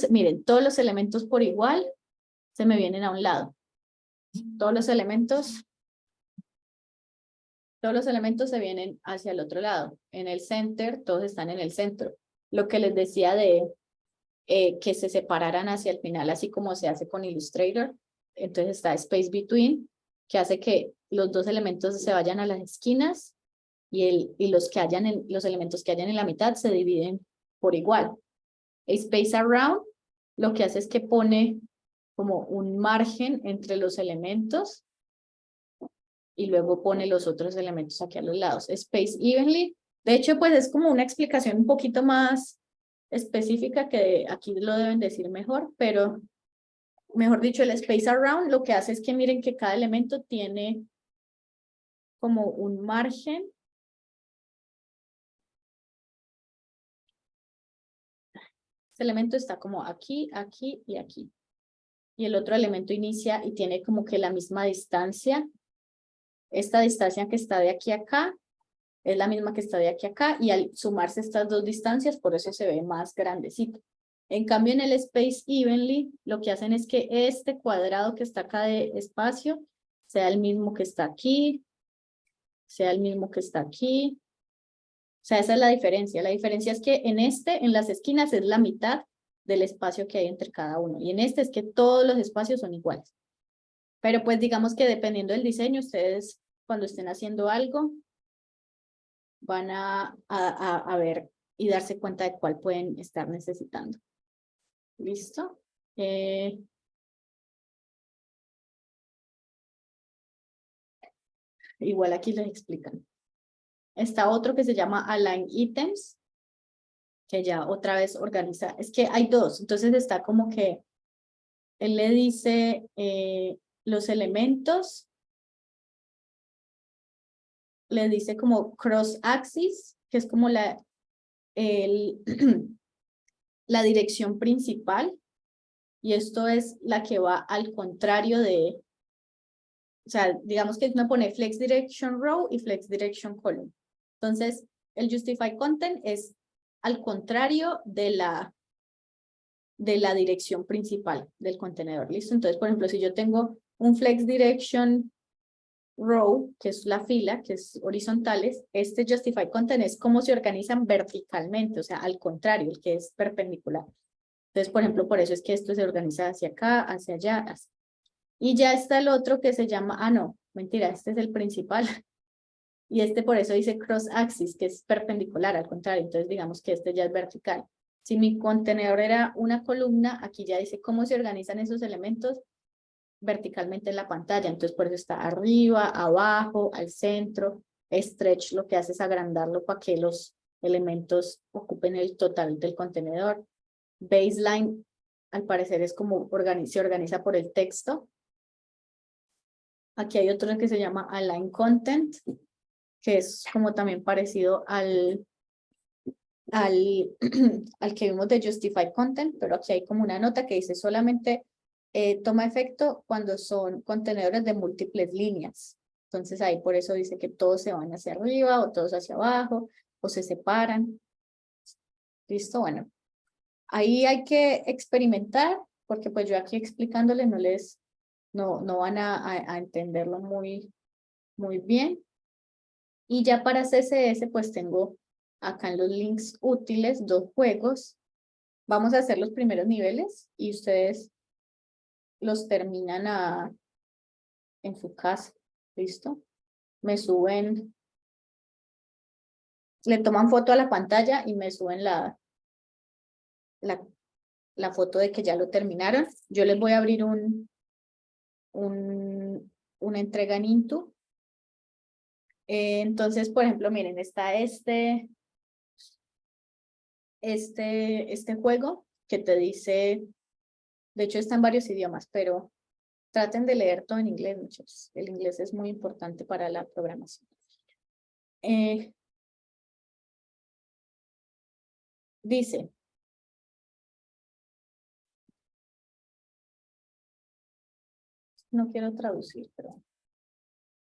miren, todos los elementos por igual se me vienen a un lado. Todos los elementos se vienen hacia el otro lado. En el center, todos están en el centro. Lo que les decía de que se separaran hacia el final, así como se hace con Illustrator. Entonces está Space Between, que hace que los dos elementos se vayan a las esquinas y los elementos que hayan en la mitad se dividen por igual. Space Around lo que hace es que pone como un margen entre los elementos y luego pone los otros elementos aquí a los lados. Space Evenly, de hecho, pues es como una explicación un poquito más específica que aquí lo deben decir mejor, pero mejor dicho, el Space Around lo que hace es que miren que cada elemento tiene como un margen Este elemento está como aquí, aquí y aquí. Y el otro elemento inicia y tiene como que la misma distancia. Esta distancia que está de aquí a acá es la misma que está de aquí a acá, y al sumarse estas dos distancias, por eso se ve más grandecito. En cambio, en el Space Evenly, lo que hacen es que este cuadrado que está acá de espacio sea el mismo que está aquí, sea el mismo que está aquí. O sea, esa es la diferencia. La diferencia es que en las esquinas es la mitad del espacio que hay entre cada uno. Y en este es que todos los espacios son iguales. Pero pues digamos que dependiendo del diseño, ustedes cuando estén haciendo algo, van a ver y darse cuenta de cuál pueden estar necesitando. ¿Listo? Igual aquí les explican. Está otro que se llama Align Items, que ya otra vez organiza. Es que hay dos, entonces está como que él le dice los elementos, le dice como cross axis, que es como la dirección principal, y esto es la que va al contrario de, o sea, digamos que me pone flex direction row y flex direction column. Entonces, el justify content es al contrario de la dirección principal del contenedor. ¿Listo? Entonces, por ejemplo, si yo tengo un flex direction row, que es la fila, que es horizontales, este justify content es cómo se organizan verticalmente, o sea, al contrario, el que es perpendicular. Entonces, por ejemplo, por eso es que esto se organiza hacia acá, hacia allá, así. Y ya está el otro que se llama, no, mentira, este es el principal. Y este por eso dice cross axis, que es perpendicular, al contrario. Entonces, digamos que este ya es vertical. Si mi contenedor era una columna, aquí ya dice cómo se organizan esos elementos verticalmente en la pantalla. Entonces, por eso está arriba, abajo, al centro. Stretch lo que hace es agrandarlo para que los elementos ocupen el total del contenedor. Baseline, al parecer, es como se organiza por el texto. Aquí hay otro que se llama Align Content, que es como también parecido al que vimos de Justify Content, pero aquí hay como una nota que dice solamente toma efecto cuando son contenedores de múltiples líneas. Entonces ahí por eso dice que todos se van hacia arriba o todos hacia abajo o se separan. ¿Listo? Bueno, ahí hay que experimentar porque pues yo aquí explicándole no van a entenderlo muy bien. Y ya para CSS pues tengo acá en los links útiles 2 juegos. Vamos a hacer los primeros niveles y ustedes los terminan en su casa. ¿Listo? Me suben, le toman foto a la pantalla y me suben la foto de que ya lo terminaron. Yo les voy a abrir una entrega en Into. Entonces, por ejemplo, miren, está este juego que te dice, de hecho está en varios idiomas, pero traten de leer todo en inglés, muchachos. El inglés es muy importante para la programación. Dice, no quiero traducir, pero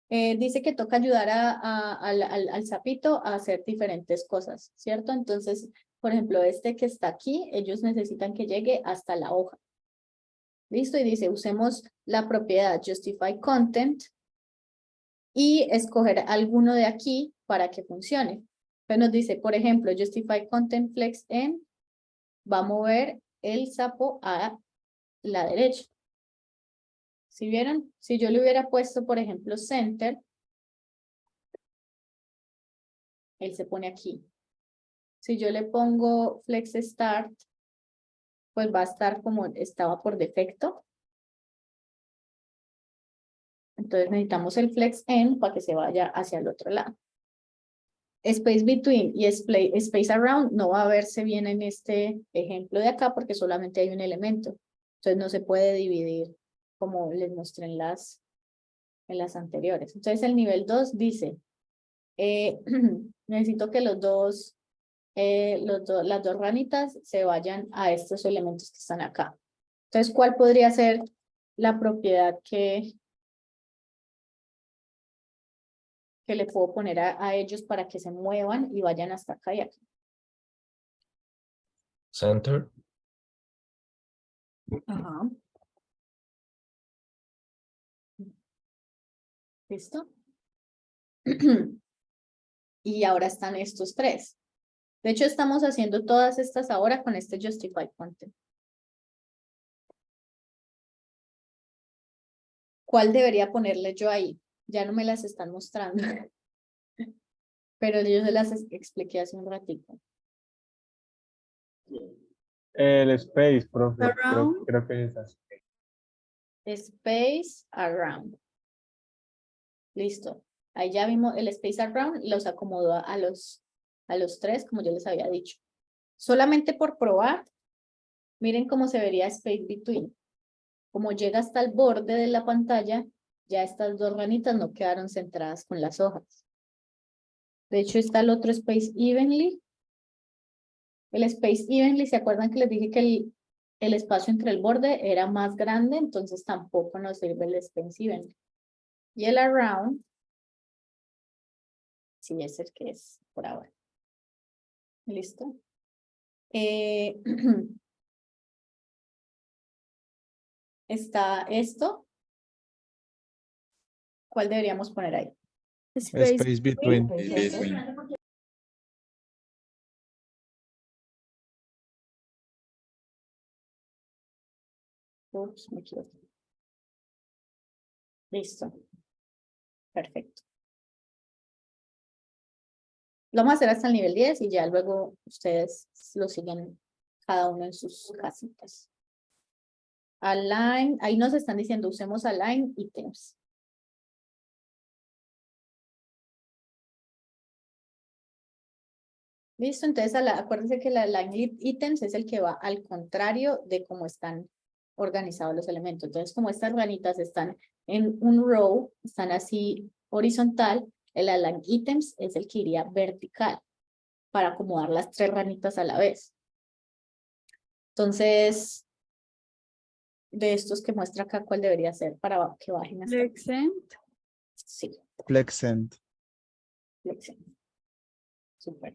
dice que toca ayudar al sapito a hacer diferentes cosas, ¿cierto? Entonces, por ejemplo, este que está aquí, ellos necesitan que llegue hasta la hoja. ¿Listo? Y dice, usemos la propiedad Justify Content y escoger alguno de aquí para que funcione. Entonces nos dice, por ejemplo, Justify Content Flex N va a mover el sapo a la derecha. ¿Sí vieron? Si yo le hubiera puesto, por ejemplo, Center, él se pone aquí. Si yo le pongo Flex Start, pues va a estar como estaba por defecto. Entonces necesitamos el Flex End para que se vaya hacia el otro lado. Space Between y Space Around no va a verse bien en este ejemplo de acá porque solamente hay un elemento. Entonces no se puede dividir como les mostré en las anteriores. Entonces el nivel 2 dice, necesito que los dos las dos ranitas se vayan a estos elementos que están acá. Entonces, ¿cuál podría ser la propiedad que le puedo poner a ellos para que se muevan y vayan hasta acá y aquí? Center. Ajá. ¿Listo? Y ahora están estos tres. De hecho, estamos haciendo todas estas ahora con este Justify Content. ¿Cuál debería ponerle yo ahí? Ya no me las están mostrando. Pero yo se las expliqué hace un ratito. El space, profe. Around. Creo que es esa. Space around. Listo. Ahí ya vimos el space around, los acomodó a los tres, como yo les había dicho. Solamente por probar, miren cómo se vería space between. Como llega hasta el borde de la pantalla, ya estas dos ranitas no quedaron centradas con las hojas. De hecho, está el otro space evenly. El space evenly, ¿se acuerdan que les dije que el espacio entre el borde era más grande? Entonces tampoco nos sirve el space evenly. Y el around, sí es el que es por ahora. ¿Listo? Está esto. ¿Cuál deberíamos poner ahí? Space between. Ups, me equivoqué. Listo. Perfecto. Lo vamos a hacer hasta el nivel 10 y ya luego ustedes lo siguen cada uno en sus casitas. Align, ahí nos están diciendo usemos align items. Listo, entonces acuérdense que la align items es el que va al contrario de cómo están organizados los elementos. Entonces, como estas ranitas están en un row, están así horizontal, el align items es el que iría vertical para acomodar las tres ranitas a la vez. Entonces, de estos que muestra acá, ¿cuál debería ser para que bajen hasta aquí? Sí, Flexent. flexión. Súper.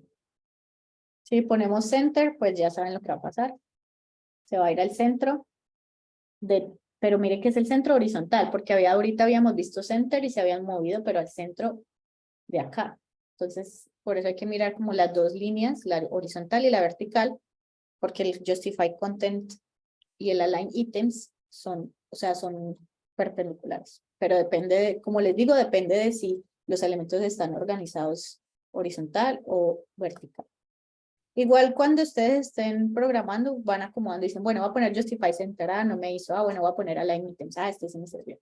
Si ponemos center, pues ya saben lo que va a pasar. Se va a ir al centro. Pero mire que es el centro horizontal, porque ahorita habíamos visto center y se habían movido, pero al centro de acá. Entonces, por eso hay que mirar como las dos líneas, la horizontal y la vertical, porque el justify content y el align items son, o sea, son perpendiculares. Pero depende de, como les digo, depende de si los elementos están organizados horizontal o vertical. Igual cuando ustedes estén programando, van acomodando y dicen, bueno, voy a poner Justify Center, no me hizo, bueno, voy a poner Align Items, este sí me sirvió.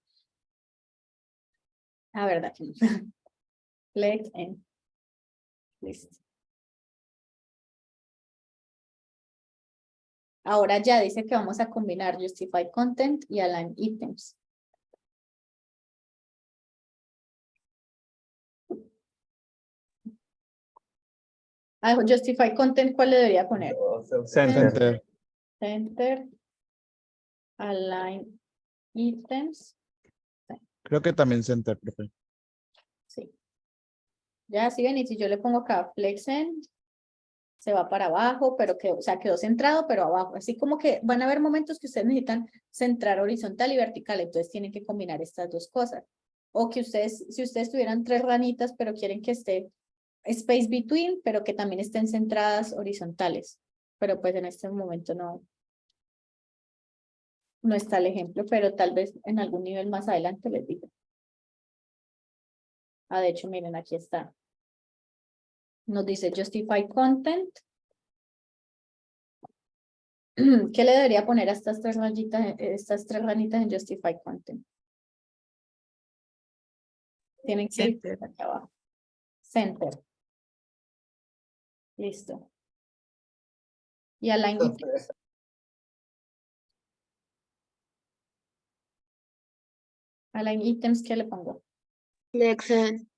Verdad que no. Flex en. Listo. Ahora ya dice que vamos a combinar Justify Content y Align Items. Justify Content, ¿cuál le debería poner? Center. Center. Align Items. Creo que también center, profe. Sí. Ya, si ven, y si yo le pongo acá Flex End, se va para abajo, pero que, o sea, quedó centrado, pero abajo. Así como que van a haber momentos que ustedes necesitan centrar horizontal y vertical, entonces tienen que combinar estas dos cosas. O que ustedes, si ustedes tuvieran tres ranitas, pero quieren que esté space between, pero que también estén centradas horizontales. Pero pues en este momento no está el ejemplo, pero tal vez en algún nivel más adelante les digo. De hecho, miren, aquí está. Nos dice Justify Content. ¿Qué le debería poner a estas tres rayitas, estas tres ranitas en Justify Content? Tienen que ir aquí abajo. Center. Listo. Y Align Items. Align Items, ¿qué le pongo? Flexen.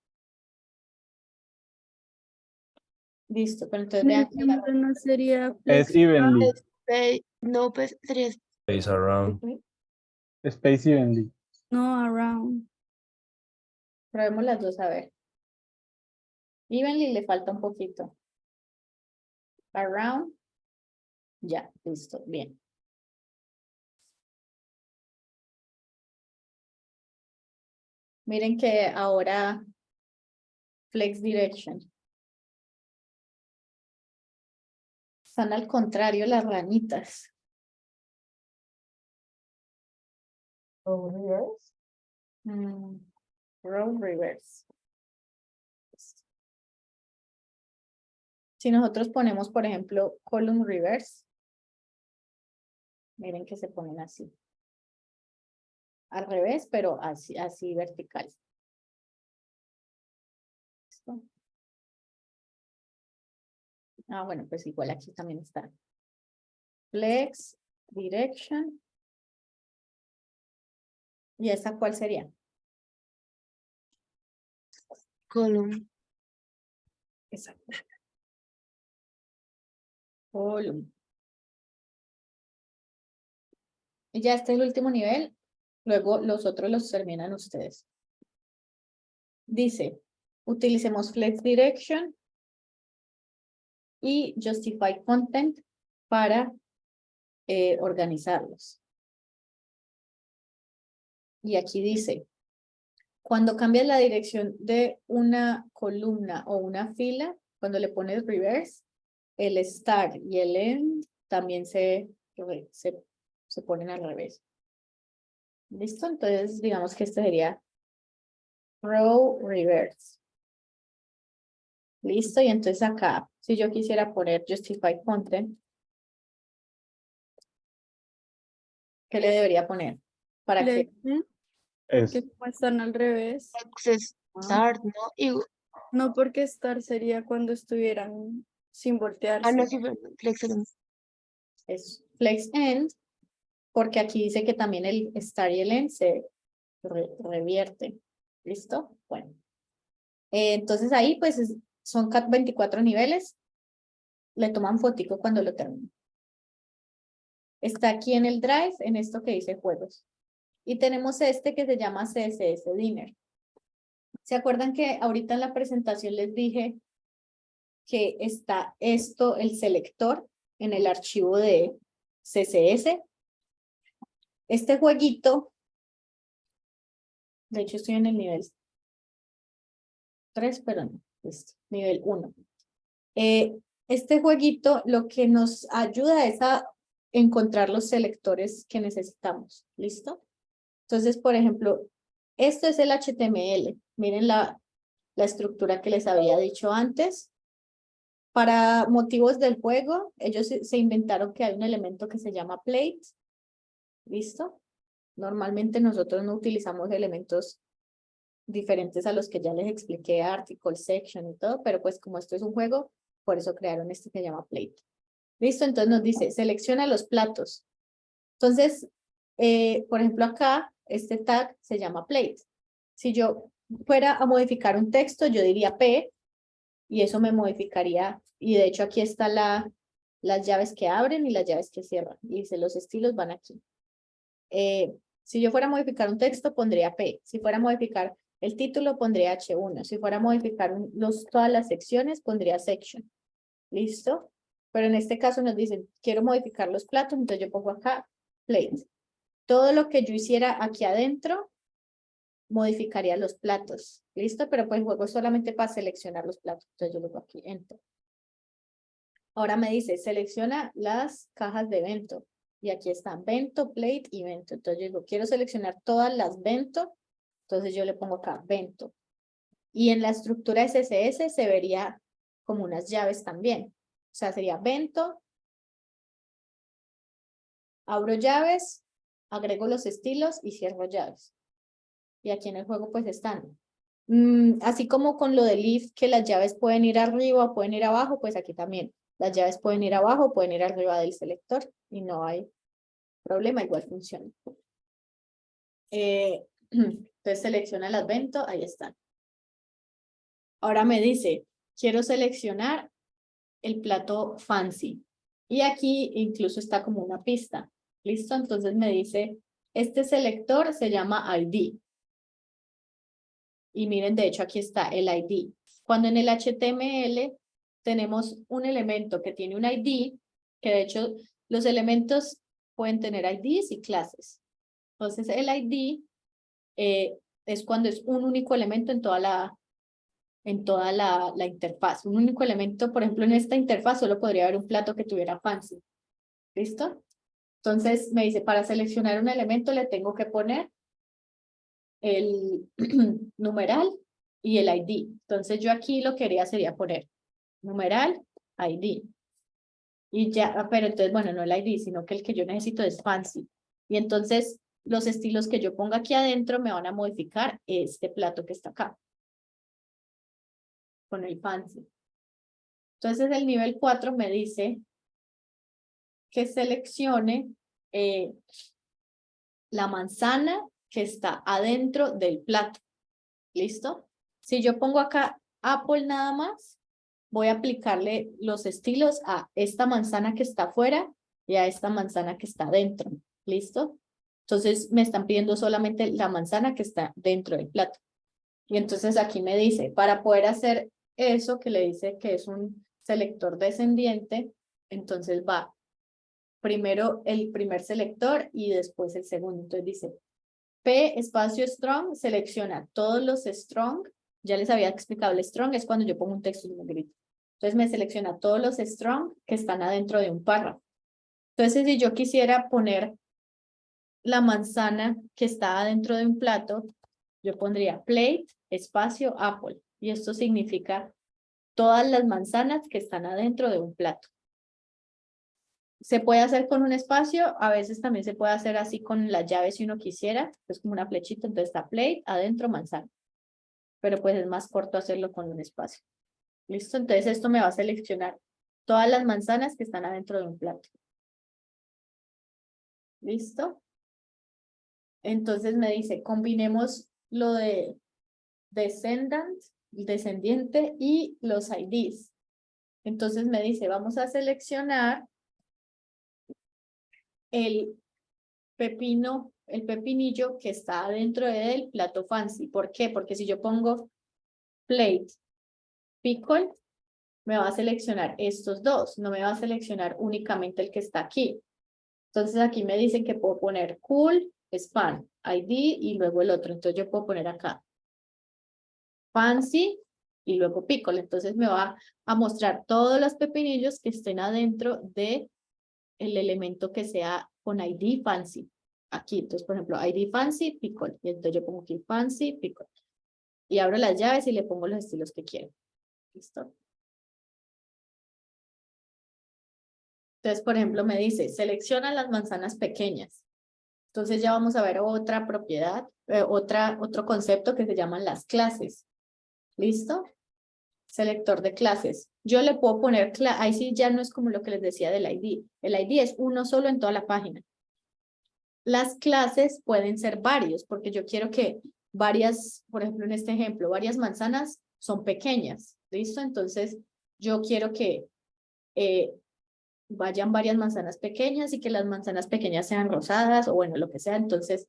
Listo, pero entonces vean que la- No sería Es flex evenly. No, pues sería Space around. Space evenly. no around. Probemos las dos a ver. Evenly le falta un poquito. Around. Ya, listo, bien. Miren que ahora flex direction. Están al contrario las ranitas. Row reverse. Si nosotros ponemos, por ejemplo, column reverse, miren que se ponen así. Al revés, pero así vertical. ¿Listo? Ah, bueno, pues igual aquí también está. Flex, direction. ¿Y esa cuál sería? column. Exacto. Column. Y ya este es el último nivel. Luego los otros los terminan ustedes. Dice, utilicemos flex direction y justify content para organizarlos. Y aquí dice, cuando cambias la dirección de una columna o una fila, cuando le pones reverse, el start y el end también se ponen al revés. ¿Listo? Entonces, digamos que este sería row reverse. ¿Listo? Y entonces acá, si yo quisiera poner justify content, ¿qué le debería poner? Para que Flex, ¿eh? Es. Que como están al revés. Access start, ¿no? Y, No, porque estar sería cuando estuvieran sin voltearse. no, sí, flex es flex end, porque aquí dice que también el start y el end se revierte. ¿Listo? Bueno. Entonces ahí pues son 24 niveles. Le toman fotico cuando lo terminen. Está aquí en el drive, en esto que dice juegos. Y tenemos este que se llama CSS Dinner. ¿Se acuerdan que ahorita en la presentación les dije que está esto, el selector, en el archivo de CSS? Este jueguito, de hecho estoy en el nivel 3, pero no, nivel 1. Este jueguito lo que nos ayuda es a encontrar los selectores que necesitamos. ¿Listo? Entonces, por ejemplo, esto es el HTML. Miren la estructura que les había dicho antes. Para motivos del juego, ellos se inventaron que hay un elemento que se llama plate. ¿Listo? Normalmente nosotros no utilizamos elementos diferentes a los que ya les expliqué, article, section y todo, pero pues como esto es un juego, por eso crearon este que se llama plate. ¿Listo? Entonces nos dice, selecciona los platos. Entonces, por ejemplo acá, este tag se llama plate. Si yo fuera a modificar un texto, yo diría P, y eso me modificaría, y de hecho aquí están las llaves que abren y las llaves que cierran, y dice los estilos van aquí. Si yo fuera a modificar un texto, pondría P. Si fuera a modificar el título, pondría H1. Si fuera a modificar todas las secciones, pondría section. ¿Listo? Pero en este caso nos dicen, quiero modificar los platos, entonces yo pongo acá, plate. Todo lo que yo hiciera aquí adentro, modificaría los platos. ¿Listo? Pero pues juego solamente para seleccionar los platos. Entonces yo lo pongo aquí, enter. Ahora me dice, selecciona las cajas de bento. Y aquí están bento, plate y bento. Entonces yo digo, quiero seleccionar todas las bento. Entonces yo le pongo acá, bento. Y en la estructura SSS se vería como unas llaves también. O sea, sería bento, abro llaves, agrego los estilos y cierro llaves. Y aquí en el juego pues están. Así como con lo del if, que las llaves pueden ir arriba o pueden ir abajo, pues aquí también. Las llaves pueden ir abajo, pueden ir arriba del selector y no hay problema, igual funciona. Entonces selecciona las bento, ahí están. Ahora me dice, quiero seleccionar el plato fancy. Y aquí incluso está como una pista. ¿Listo? Entonces me dice, este selector se llama ID. Y miren, de hecho aquí está el ID. Cuando en el HTML tenemos un elemento que tiene un ID, que de hecho los elementos pueden tener IDs y clases. Entonces el ID es cuando es un único elemento en toda la interfaz. Un único elemento, por ejemplo, en esta interfaz solo podría haber un plato que tuviera fancy. ¿Listo? Entonces me dice, para seleccionar un elemento le tengo que poner el numeral y el ID. Entonces yo aquí lo que haría sería poner numeral, ID. Y ya, pero entonces, bueno, no el ID, sino que el que yo necesito es fancy. Y entonces los estilos que yo ponga aquí adentro me van a modificar este plato que está acá. Con el fancy. Entonces el nivel 4 me dice que seleccione la manzana que está adentro del plato. ¿Listo? Si yo pongo acá Apple nada más, voy a aplicarle los estilos a esta manzana que está afuera y a esta manzana que está adentro. ¿Listo? Entonces me están pidiendo solamente la manzana que está dentro del plato. Y entonces aquí me dice, para poder hacer eso que le dice que es un selector descendiente, entonces va primero el primer selector y después el segundo. Entonces dice, P espacio strong, selecciona todos los strong. Ya les había explicado, el strong es cuando yo pongo un texto en negrito. Entonces me selecciona todos los strong que están adentro de un párrafo. Entonces si yo quisiera poner la manzana que está adentro de un plato, yo pondría plate espacio Apple. Y esto significa todas las manzanas que están adentro de un plato. Se puede hacer con un espacio, a veces también se puede hacer así con la llave si uno quisiera, es como una flechita, entonces está plate, adentro manzana. Pero pues es más corto hacerlo con un espacio. ¿Listo? Entonces esto me va a seleccionar todas las manzanas que están adentro de un plato. ¿Listo? Entonces me dice, combinemos lo de descendiente y los IDs. Entonces me dice, vamos a seleccionar el pepinillo que está dentro del plato fancy. ¿Por qué? Porque si yo pongo plate, pickle, me va a seleccionar estos dos, no me va a seleccionar únicamente el que está aquí. Entonces aquí me dicen que puedo poner cool, span, ID y luego el otro. Entonces yo puedo poner acá fancy y luego pickle. Entonces me va a mostrar todos los pepinillos que estén adentro de el elemento que sea con ID fancy. Aquí, entonces, por ejemplo, ID fancy, pickle. Y entonces yo pongo aquí fancy, pickle. Y abro las llaves y le pongo los estilos que quiero. ¿Listo? Entonces, por ejemplo, me dice, selecciona las manzanas pequeñas. Entonces ya vamos a ver otra propiedad, otro concepto que se llaman las clases. ¿Listo? Selector de clases. Yo le puedo poner, ahí sí ya no es como lo que les decía del ID. El ID es uno solo en toda la página. Las clases pueden ser varios, porque yo quiero que varias, por ejemplo, en este ejemplo, varias manzanas son pequeñas. ¿Listo? Entonces, yo quiero que vayan varias manzanas pequeñas y que las manzanas pequeñas sean rosadas o bueno, lo que sea. Entonces,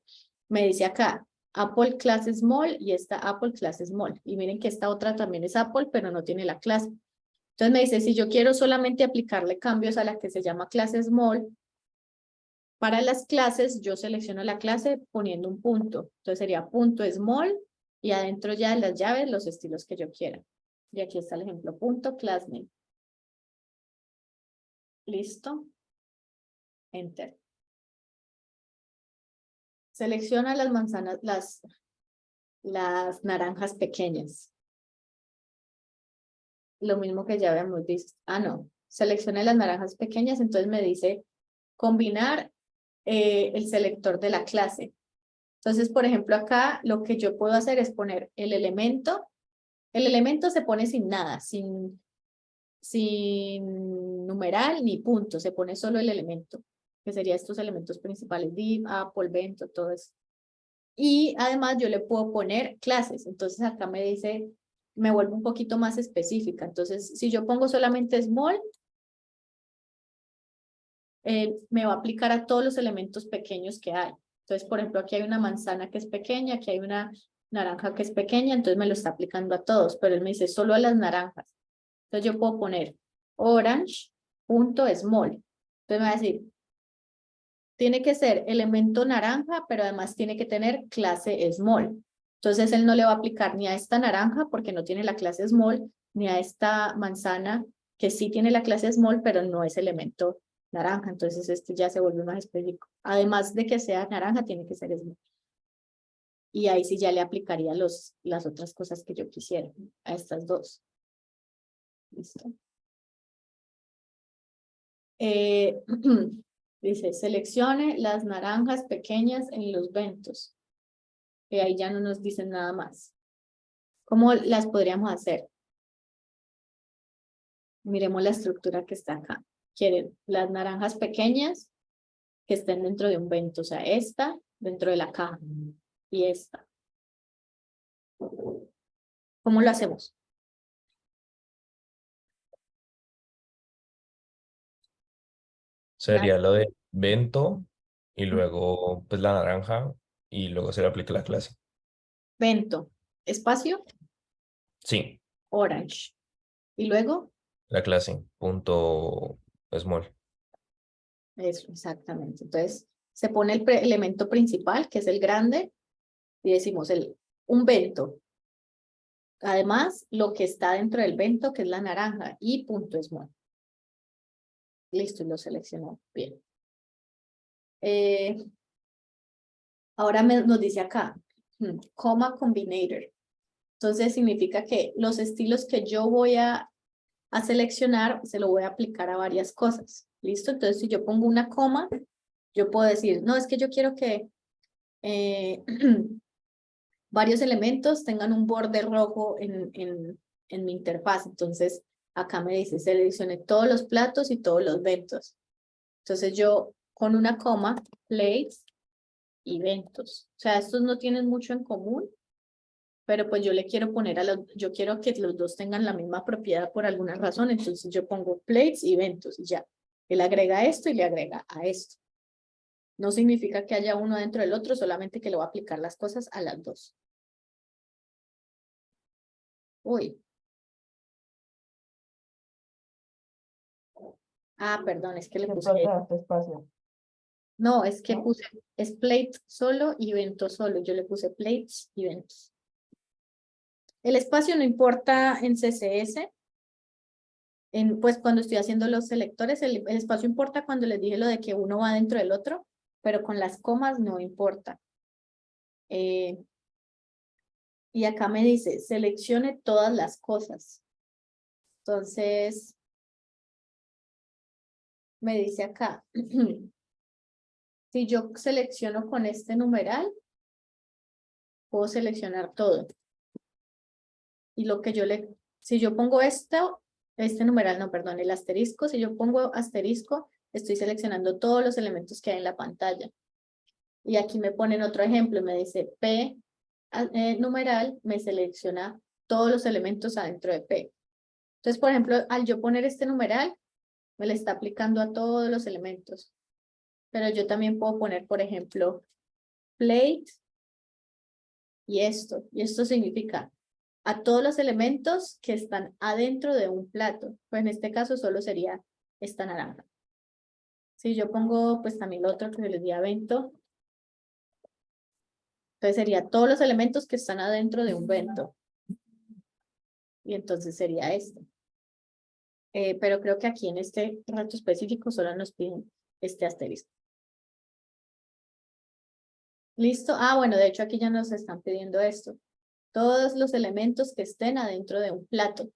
me dice acá, Apple class small y esta Apple class small. Y miren que esta otra también es Apple, pero no tiene la clase. Entonces me dice, si yo quiero solamente aplicarle cambios a la que se llama clase small, para las clases yo selecciono la clase poniendo un punto. Entonces sería punto small y adentro ya de las llaves los estilos que yo quiera. Y aquí está el ejemplo, punto class name. ¿Listo? Enter. Selecciona las manzanas, las naranjas pequeñas. Lo mismo que ya habíamos visto. Ah, no. Seleccione las naranjas pequeñas, entonces me dice combinar el selector de la clase. Entonces, por ejemplo, acá lo que yo puedo hacer es poner el elemento. El elemento se pone sin nada, sin numeral ni punto. Se pone solo el elemento, que serían estos elementos principales, div, Apple, Bento, todo eso. Y además yo le puedo poner clases. Entonces acá me dice me vuelvo un poquito más específica. Entonces, si yo pongo solamente small, me va a aplicar a todos los elementos pequeños que hay. Entonces, por ejemplo, aquí hay una manzana que es pequeña, aquí hay una naranja que es pequeña, entonces me lo está aplicando a todos, pero él me dice solo a las naranjas. Entonces yo puedo poner orange.small. Entonces me va a decir, tiene que ser elemento naranja, pero además tiene que tener clase small. Entonces él no le va a aplicar ni a esta naranja porque no tiene la clase small, ni a esta manzana que sí tiene la clase small, pero no es elemento naranja. Entonces este ya se vuelve más específico. Además de que sea naranja, tiene que ser small. Y ahí sí ya le aplicaría las otras cosas que yo quisiera a estas dos. ¿Listo? Dice, seleccione las naranjas pequeñas en los ventos. Y ahí ya no nos dicen nada más. ¿Cómo las podríamos hacer? Miremos la estructura que está acá. Quieren las naranjas pequeñas que estén dentro de un vento. O sea, esta dentro de la caja y esta. ¿Cómo lo hacemos? Sería lo de vento y luego pues la naranja y luego se le aplica la clase. Vento, espacio, Sí, orange. Y luego, la clase, punto small. eso, exactamente. Entonces, se pone el elemento principal, que es el grande, y decimos un vento. Además, lo que está dentro del vento, que es la naranja, y punto small. Listo, y lo seleccionó. Bien. Ahora nos dice acá, comma combinator. Entonces, significa que los estilos que yo voy a seleccionar, se lo voy a aplicar a varias cosas. ¿Listo? Entonces, si yo pongo una coma, yo puedo decir, no, es que yo quiero que varios elementos tengan un borde rojo en mi interfaz. Entonces, acá me dice, seleccione todos los platos y todos los ventos. Entonces, yo con una coma, plates y ventos. O sea, estos no tienen mucho en común, pero pues yo le quiero poner yo quiero que los dos tengan la misma propiedad por alguna razón, entonces yo pongo plates y ventos y ya. Él agrega esto y le agrega a esto. No significa que haya uno dentro del otro, solamente que le va a aplicar las cosas a las dos. Uy. Perdón, es que le puse... espacio. No, es que puse, es plate solo y vento solo. Yo le puse plates y ventos. El espacio no importa en CSS. Pues cuando estoy haciendo los selectores, el espacio importa cuando les dije lo de que uno va dentro del otro, pero con las comas no importa. Y acá me dice, seleccione todas las cosas. Entonces, me dice acá, si yo selecciono con este numeral, puedo seleccionar todo. Y lo que si yo pongo este numeral, no, perdón, el asterisco, si yo pongo asterisco, estoy seleccionando todos los elementos que hay en la pantalla. Y aquí me ponen otro ejemplo, me dice P numeral, me selecciona todos los elementos adentro de P. Entonces, por ejemplo, al yo poner este numeral, me le está aplicando a todos los elementos. Pero yo también puedo poner, por ejemplo, plate y esto. Y esto significa a todos los elementos que están adentro de un plato. Pues en este caso solo sería esta naranja. Si yo pongo pues también lo otro que les di a vento, entonces sería todos los elementos que están adentro de un vento. Y entonces sería esto. Pero creo que aquí en este reto específico solo nos piden este asterisco. ¿Listo? Bueno, de hecho aquí ya nos están pidiendo esto. Todos los elementos que estén adentro de un plato.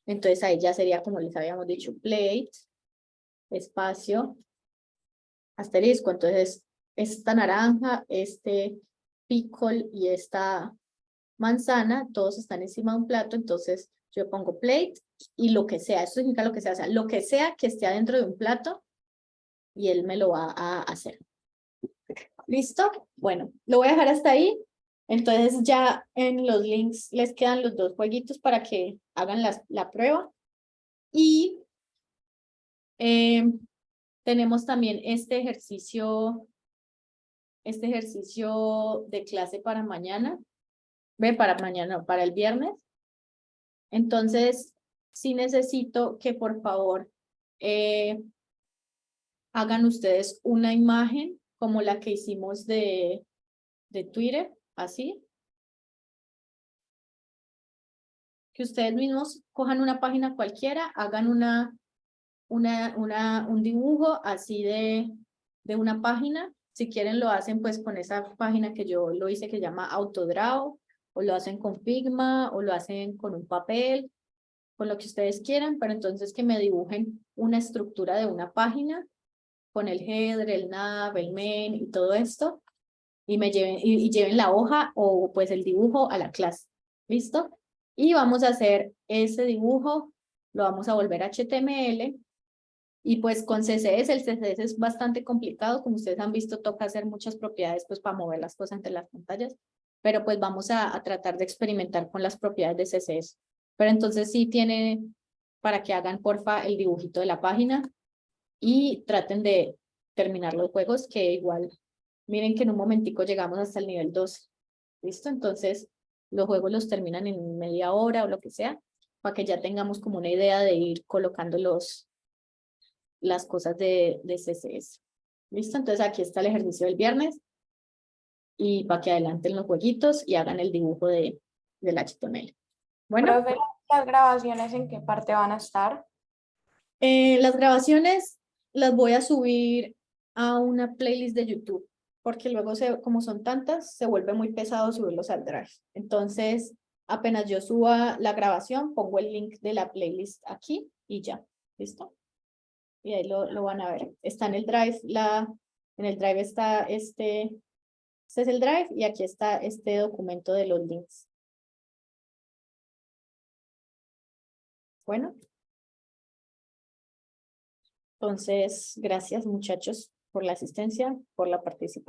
Entonces ahí ya sería como les habíamos dicho, plate, espacio, asterisco. Entonces esta naranja, este pickle y esta manzana, todos están encima de un plato. Entonces yo pongo plate y lo que sea. Esto significa lo que sea. O sea, lo que sea que esté adentro de un plato y él me lo va a hacer. ¿Listo? Bueno, lo voy a dejar hasta ahí. Entonces ya en los links les quedan los 2 jueguitos para que hagan la prueba. Y tenemos también este ejercicio de clase para mañana. Para mañana, para el viernes. Entonces, sí necesito que por favor hagan ustedes una imagen como la que hicimos de Twitter, así. Que ustedes mismos cojan una página cualquiera, hagan un dibujo así de una página. Si quieren lo hacen pues con esa página que yo lo hice que se llama Autodraw, o lo hacen con Figma, o lo hacen con un papel, con lo que ustedes quieran, pero entonces que me dibujen una estructura de una página con el header, el nav, el main y todo esto, y me lleven, y lleven la hoja o pues el dibujo a la clase. ¿Listo? Y vamos a hacer ese dibujo, lo vamos a volver a HTML, y pues con CSS, el CSS es bastante complicado, como ustedes han visto, toca hacer muchas propiedades pues para mover las cosas entre las pantallas, pero pues vamos a tratar de experimentar con las propiedades de CSS. Pero entonces sí tiene para que hagan porfa el dibujito de la página y traten de terminar los juegos, que igual, miren que en un momentico llegamos hasta el nivel 2. ¿Listo? Entonces los juegos los terminan en media hora o lo que sea, para que ya tengamos como una idea de ir colocando las cosas de CSS. ¿Listo? Entonces aquí está el ejercicio del viernes, y para que adelanten los jueguitos y hagan el dibujo del HTML. Bueno, Profe, ¿las grabaciones en qué parte van a estar? las grabaciones las voy a subir a una playlist de YouTube, porque luego, como son tantas, se vuelve muy pesado subirlos al Drive. Entonces, apenas yo suba la grabación, pongo el link de la playlist aquí y ya. ¿Listo? Y ahí lo van a ver. Está en el Drive, en el Drive está este es el Drive, y aquí está este documento de los links. Bueno. Entonces, gracias muchachos por la asistencia, por la participación.